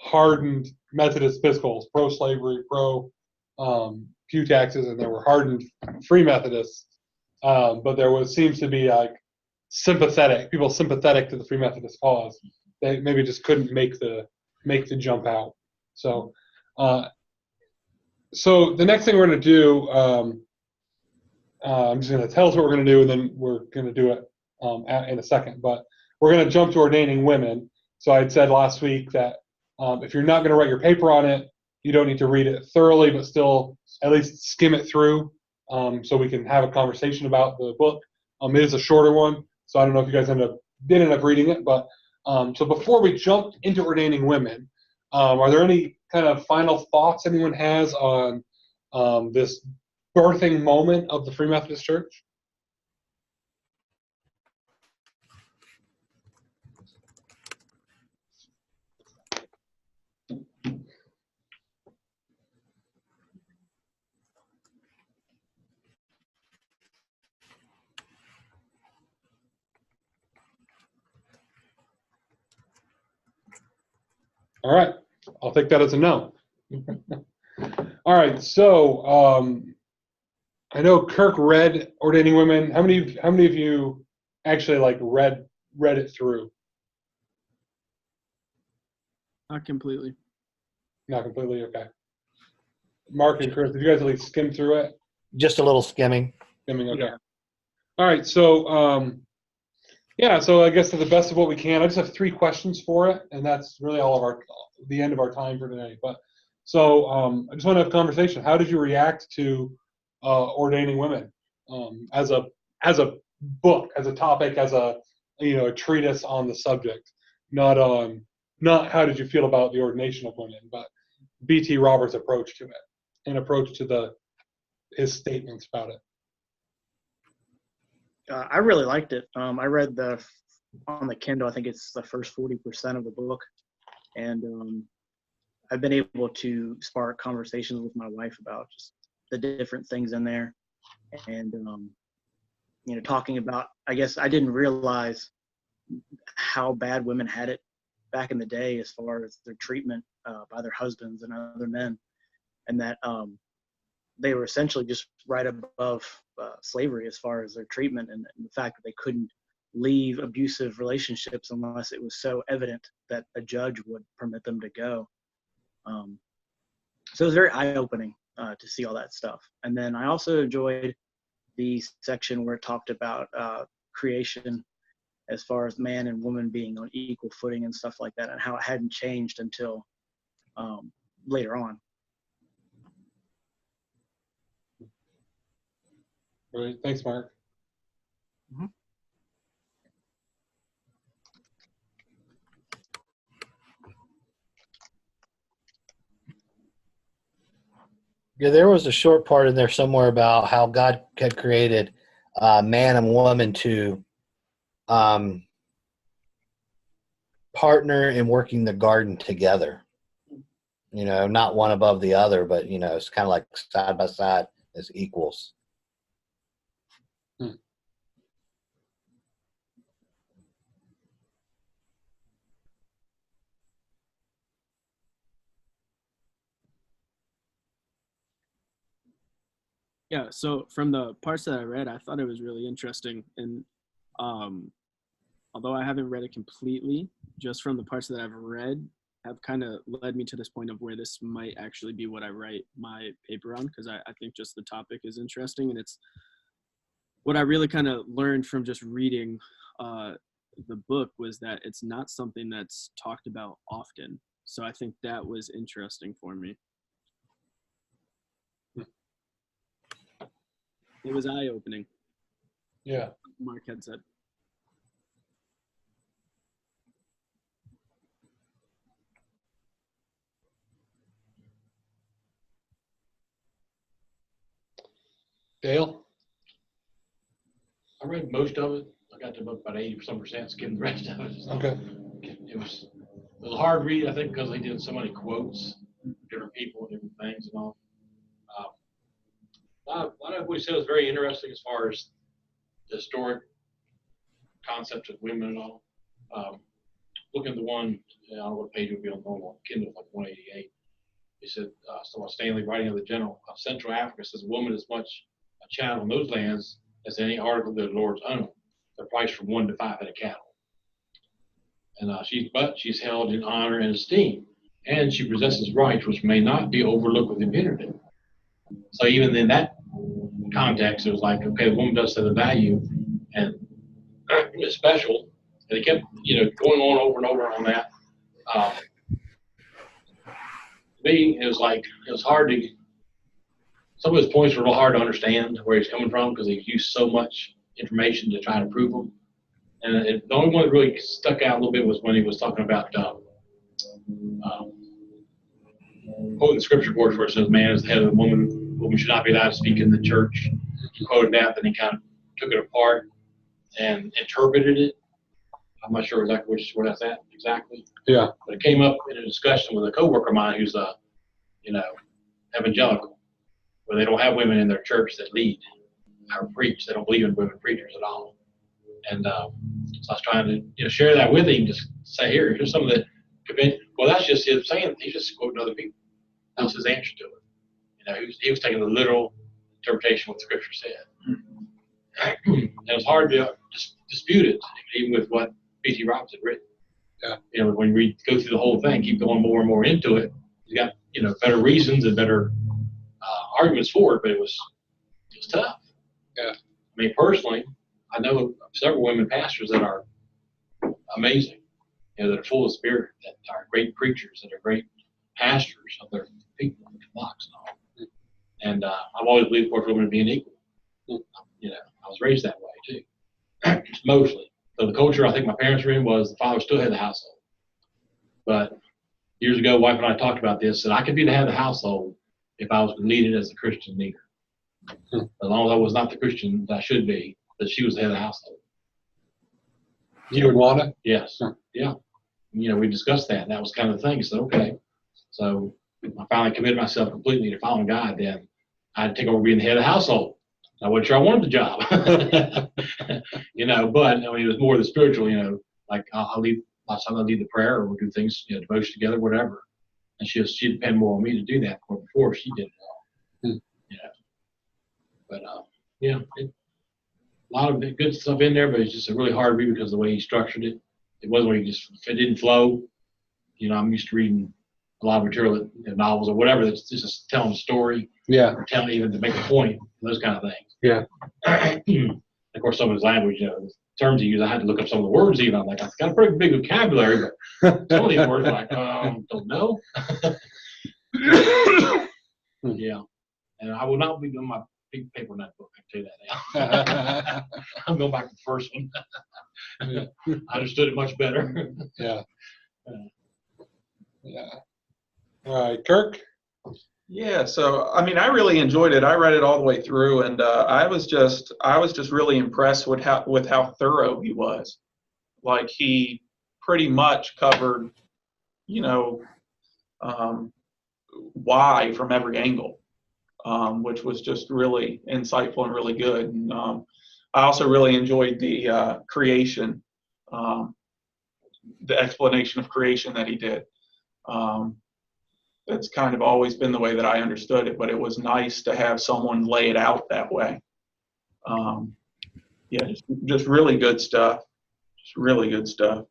hardened Methodist Episcopals, pro-slavery, pro-pew taxes, and there were hardened Free Methodists. But there seems to be like people sympathetic to the Free Methodist cause. They maybe just couldn't make the jump out. So, so the next thing we're going to do, I'm just going to tell us what we're going to do, and then we're going to do it in a second. But we're going to jump to ordaining women. So I had said last week that if you're not going to write your paper on it, you don't need to read it thoroughly, but still at least skim it through so we can have a conversation about the book. It is a shorter one, so I don't know if you guys did end up reading it. But so before we jump into ordaining women, are there any kind of final thoughts anyone has on this birthing moment of the Free Methodist Church? All right, I'll take that as a no. All right, so I know Kirk read Ordaining Women. How many of you actually like read it through? Not completely. Not completely, okay. Mark and Chris, did you guys at least skim through it? Just a little skimming. Skimming, okay. Yeah. All right, so yeah, so I guess to the best of what we can, I just have 3 questions for it, and that's really the end of our time for today. But so I just want to have a conversation. How did you react to ordaining women as a book, as a topic, as a a treatise on the subject? Not how did you feel about the ordination of women, but B.T. Roberts' approach to it and approach to his statements about it. I really liked it. I read on the Kindle, I think it's the first 40% of the book. And I've been able to spark conversations with my wife about just the different things in there. And, talking about, I guess I didn't realize how bad women had it back in the day as far as their treatment by their husbands and other men. And that they were essentially just right above slavery as far as their treatment, and the fact that they couldn't leave abusive relationships unless it was so evident that a judge would permit them to go. So it was very eye-opening to see all that stuff. And then I also enjoyed the section where it talked about creation as far as man and woman being on equal footing and stuff like that, and how it hadn't changed until later on. Right. Thanks, Mark. Mm-hmm. Yeah, there was a short part in there somewhere about how God had created man and woman to partner in working the garden together. Not one above the other, but it's kind of like side by side as equals. Yeah, so from the parts that I read, I thought it was really interesting. And although I haven't read it completely, just from the parts that I've read have kind of led me to this point of where this might actually be what I write my paper on, because I think just the topic is interesting. And it's what I really kind of learned from just reading the book was that it's not something that's talked about often. So I think that was interesting for me. It was eye-opening. Yeah. Mark had said. Dale? I read most of it. I got to about 80%, skimmed the rest of it. Okay. It was a hard read, I think, because they did so many quotes, different people, different things, and all. A lot of what he said was very interesting as far as the historic concepts of women and all. Looking at the one, I don't know what page it would be on normal, Kindle, like 188. He said, so Stanley, writing of the General of Central Africa, says, woman is much a chattel in those lands as any article that the lords own. They're priced from 1 to 5 head of cattle. And she's held in honor and esteem, and she possesses rights which may not be overlooked with impunity. So even in that context, it was like, okay, the woman does have a value, and it's special. And they kept, going on over and over on that. me, it was hard to, some of his points were a little hard to understand where he's coming from because he used so much information to try to prove them. And the only one that really stuck out a little bit was when he was talking about quoting the scripture verse where it says, "Man is the head of the woman. Woman should not be allowed to speak in the church." He quoted that, then he kind of took it apart and interpreted it. I'm not sure exactly where that's at exactly. Yeah. But it came up in a discussion with a coworker of mine who's evangelical, where they don't have women in their church that lead or preach. They don't believe in women preachers at all. And so I was trying to share that with him, just say, here's some of the well, that's just him saying, he's just quoting other people. That was his answer to it. He was taking the literal interpretation of what the scripture said. And it was hard to dispute it, even with what B.T. Roberts had written. Yeah. When we go through the whole thing, keep going more and more into it, you got better reasons and better arguments for it, but it was tough. Yeah. I mean, personally, I know several women pastors that are amazing, that are full of spirit, that are great preachers, that are great pastors of their people, flocks and all. And I've always believed for women being equal. I was raised that way too, mostly. So the culture I think my parents were in was the father still had the household. But years ago, wife and I talked about this, that I could be the head of the household if I was needed as a Christian leader. As long as I was not the Christian that I should be, that she was the head of the household. You and Wanda? Yes. Sure. Yeah. We discussed that, and that was kind of the thing. So, okay. So I finally committed myself completely to following God. Then I had to take over being the head of the household. I wasn't sure I wanted the job. But I mean, it was more the spiritual, like I'll lead, lots of times I'll lead the prayer or we'll do things, devotion together, whatever. And she'd depend more on me to do that before she did it all. But a lot of good stuff in there, but it's just a really hard read because of the way he structured it. It wasn't where if it didn't flow. I'm used to reading a lot of material, novels or whatever, that's just telling a story. Yeah. Or telling even to make a point, those kind of things. Yeah. Of course, some of his language, the terms he used, I had to look up some of the words even. I'm like, I've got a pretty big vocabulary, but some of these words are like, don't know. Yeah. And I will not be doing my big paper notebook, I can tell you that now. I'm going back to the first one. I understood it much better. Yeah. Yeah. All right, Kirk? Yeah, so I mean, I really enjoyed it. I read it all the way through, and I was just really impressed with how thorough he was. Like he pretty much covered, why from every angle, which was just really insightful and really good. And I also really enjoyed the creation, the explanation of creation that he did. That's kind of always been the way that I understood it, but it was nice to have someone lay it out that way. Just really good stuff. Just really good stuff.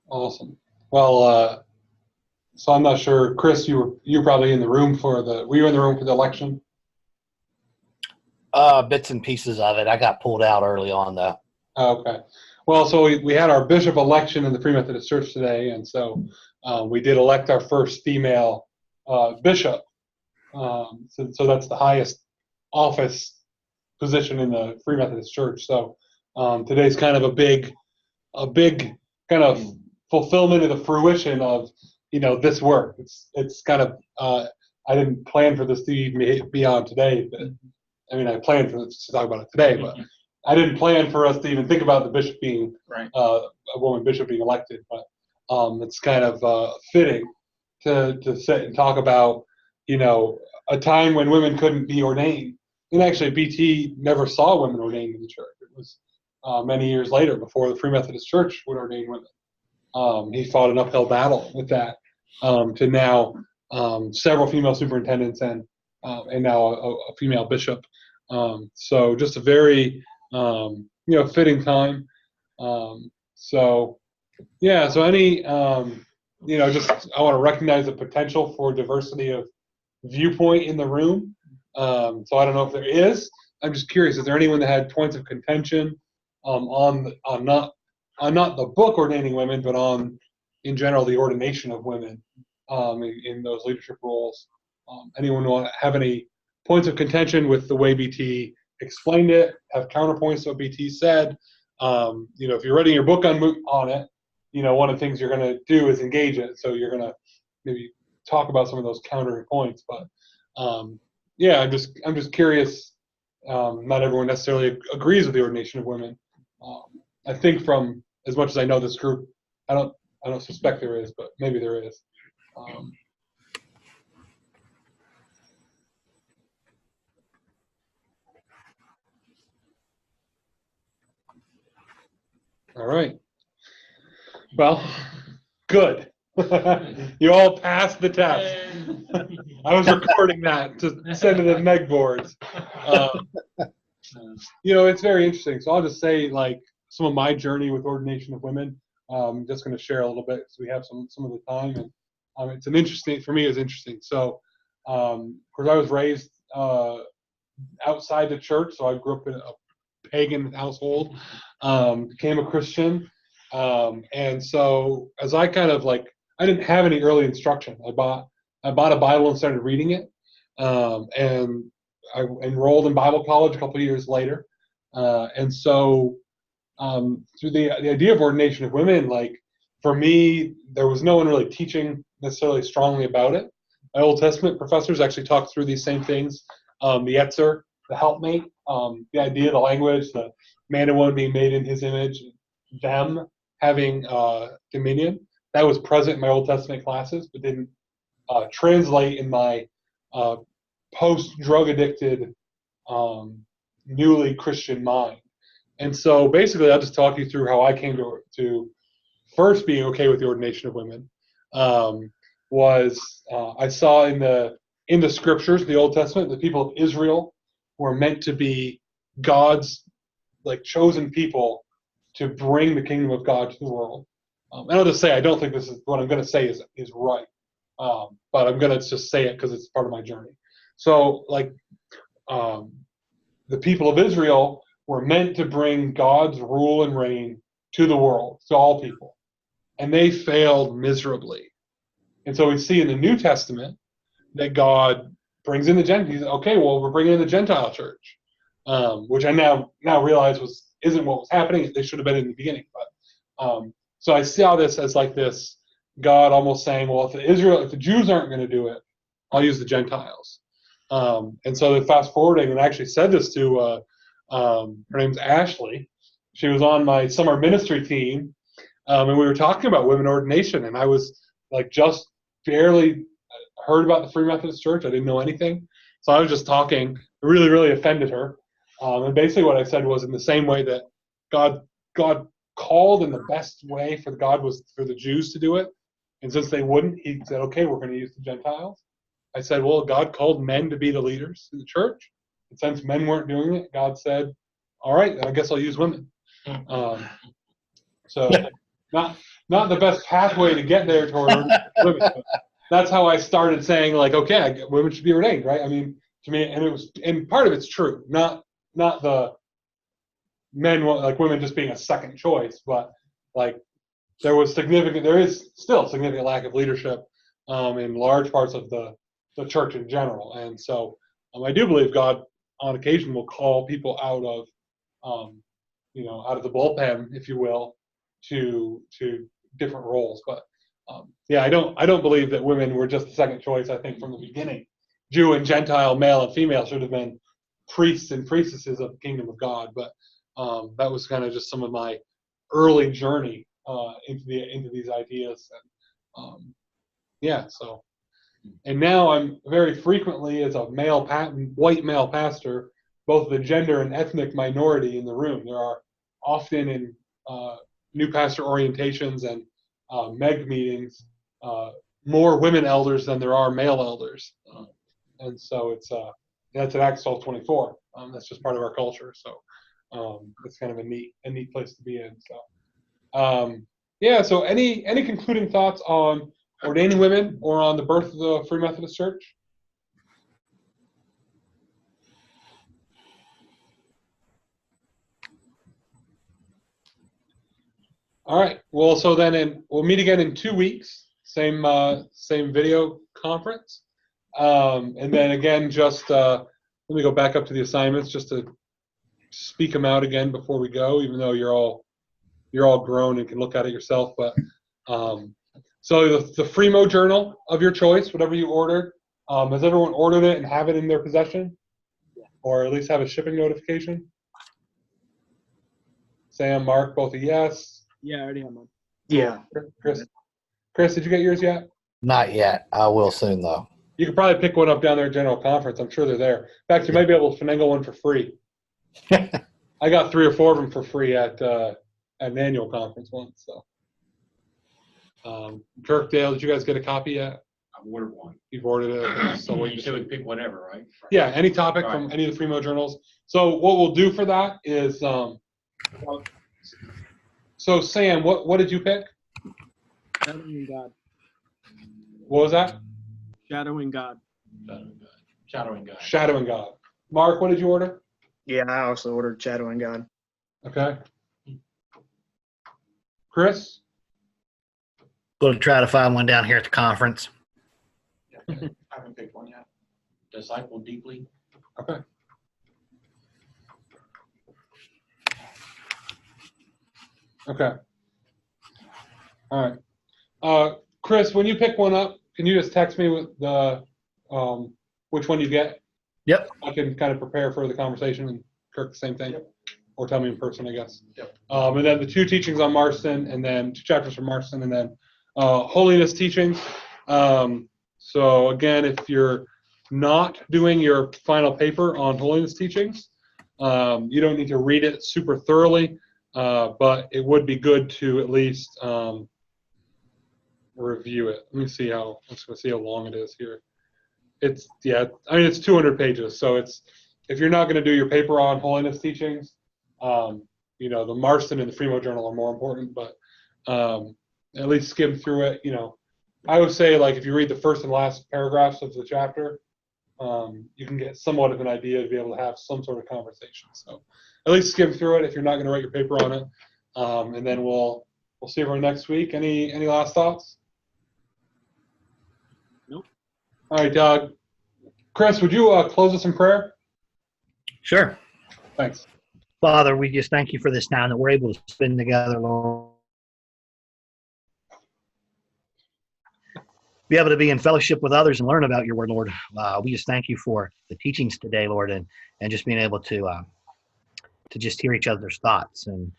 Awesome. Well, so I'm not sure, Chris, you were probably in the room were you in the room for the election? Bits and pieces of it. I got pulled out early on though. Okay. Well, so we had our bishop election in the Free Methodist Church today, and so we did elect our first female bishop. So that's the highest office position in the Free Methodist Church. So today's kind of a big kind of fulfillment of the fruition of this work. It's kind of I didn't plan for this to even be on today, but I mean I planned for this to talk about it today, but I didn't plan for us to even think about the bishop being Right. A woman bishop being elected. But it's kind of fitting to sit and talk about a time when women couldn't be ordained. And actually, BT never saw women ordained in the church. It was many years later, before the Free Methodist Church would ordain women. He fought an uphill battle with that. To now several female superintendents and now a female bishop. So just a very fitting time. So any just I want to recognize the potential for diversity of viewpoint in the room. So I don't know if there is. I'm just curious. Is there anyone that had points of contention on not the book ordaining women, but on in general the ordination of women in those leadership roles? Anyone want to have any points of contention with the way BT explained it? Have counterpoints to what BT said? If you're writing your book on it, one of the things you're going to do is engage it. So you're going to maybe talk about some of those counter points. But yeah, I'm just curious. Not everyone necessarily agrees with the ordination of women. I think from as much as I know this group, I don't suspect there is, but maybe there is. All right. Well, good. You all passed the test. I was recording that to send to the Meg boards. It's very interesting. So I'll just say, like, some of my journey with ordination of women. I'm just going to share a little bit so we have some of the time, and it's for me, it's interesting. So, of course, I was raised outside the church, so I grew up in a pagan household, became a Christian, and so as I kind of I didn't have any early instruction. I bought a Bible and started reading it, and I enrolled in Bible college a couple of years later, and so through the idea of ordination of women, for me, there was no one really teaching necessarily strongly about it. My Old Testament professors actually talked through these same things. The Yetzer, the helpmate, the idea, the language, the man and woman being made in his image, them having dominion. That was present in my Old Testament classes, but didn't translate in my post-drug addicted, newly Christian mind. And so basically, I'll just talk you through how I came to first being okay with the ordination of women. I saw in the scriptures, the Old Testament, the people of Israel were meant to be God's chosen people to bring the kingdom of God to the world. And I'll just say, I don't think this is what I'm going to say is right, but I'm going to just say it because it's part of my journey. So, the people of Israel were meant to bring God's rule and reign to the world, to all people, and they failed miserably. And so we see in the New Testament that God brings in the Gentiles. Okay, well, we're bringing in the Gentile church, which I now realize isn't what was happening. They should have been in the beginning. But so I saw this as this God almost saying, well, if the Jews aren't going to do it, I'll use the Gentiles. And so then fast forwarding, and I actually said this to her name's Ashley. She was on my summer ministry team, and we were talking about women ordination, and I was just barely heard about the Free Methodist Church. I didn't know anything, so I was just talking. It really, really offended her. And basically, what I said was, in the same way that God called in the best way for God was for the Jews to do it, and since they wouldn't, He said, "Okay, we're going to use the Gentiles." I said, "Well, God called men to be the leaders in the church, and since men weren't doing it, God said, all right, then I guess I'll use women." So, not the best pathway to get there toward women. But that's how I started saying, okay, women should be ordained, right? I mean, to me, and part of it's true, not the men women just being a second choice, but there is still significant lack of leadership in large parts of the church in general, and so I do believe God on occasion will call people out of the bullpen, if you will, to different roles. But yeah, I don't believe that women were just the second choice. I think from the beginning, Jew and Gentile, male and female, should have been priests and priestesses of the kingdom of God. But that was kind of just some of my early journey into these ideas. And yeah, so. And now I'm very frequently, as a white male pastor, both the gender and ethnic minority in the room. There are often in new pastor orientations and MEG meetings more women elders than there are male elders. And so that's an Acts 12:24. That's just part of our culture. So it's kind of a neat place to be in. So yeah. So any concluding thoughts on ordaining women or on the birth of the Free Methodist Church? All right. Well, so then we'll meet again in 2 weeks. Same video conference. And then again, just let me go back up to the assignments just to speak them out again before we go, even though you're all grown and can look at it yourself. But so the Fremo journal of your choice, whatever you ordered, has everyone ordered it and have it in their possession? Or at least have a shipping notification? Sam, Mark, both a yes. Yeah, I already have mine. Yeah. Chris, did you get yours yet? Not yet. I will soon, though. You could probably pick one up down there at General Conference. I'm sure they're there. In fact, you might be able to finagle one for free. I got 3 or 4 of them for free at an annual conference once. So, Kirkdale, did you guys get a copy yet? I've ordered one. You've ordered it. So You said we can pick whatever, right? yeah, any topic All from right. any of the Fremo journals. So what we'll do for that is, so Sam, what did you pick? Shadowing God. What was that? Shadowing God. Shadowing God. Shadowing God. Mark, what did you order? Yeah, I also ordered Shadowing God. Okay. Chris? Going to try to find one down here at the conference. I haven't picked one yet. Disciple deeply. Okay. Okay. All right. Chris, when you pick one up, can you just text me with the which one you get? Yep. I can kind of prepare for the conversation, and Kirk the same thing. Yep. Or tell me in person, I guess. Yep. And then the 2 teachings on Marston, and then 2 chapters from Marston, and then holiness teachings. So again, if you're not doing your final paper on holiness teachings, you don't need to read it super thoroughly, but it would be good to at least review it. Let's gonna see how long it is here. It's 200 pages. So if you're not going to do your paper on holiness teachings, the Marston and the Fremo Journal are more important, but at least skim through it. I would say, like, if you read the first and last paragraphs of the chapter, you can get somewhat of an idea to be able to have some sort of conversation. So at least skim through it if you're not going to write your paper on it. And then we'll see everyone next week. Any last thoughts? Nope. All right, Doug. Chris, would you close us in prayer? Sure. Thanks. Father, we just thank you for this time that we're able to spend together, Lord. Be able to be in fellowship with others and learn about your word, Lord. We just thank you for the teachings today, Lord, and just being able to just hear each other's thoughts and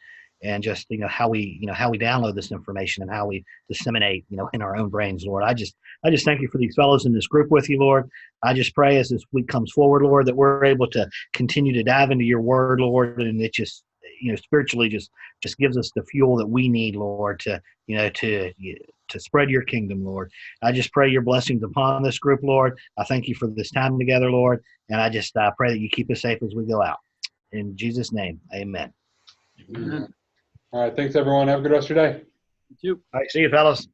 just how we download this information and how we disseminate in our own brains, Lord. I just thank you for these fellows in this group with you, Lord. I just pray as this week comes forward, Lord, that we're able to continue to dive into your word, Lord, and it just spiritually just gives us the fuel that we need, Lord, to spread your kingdom, Lord. I just pray your blessings upon this group, Lord. I thank you for this time together, Lord, and I just pray that you keep us safe as we go out. In Jesus' name, amen. All right, thanks, everyone. Have a good rest of your day. You too. All right, see you, fellas.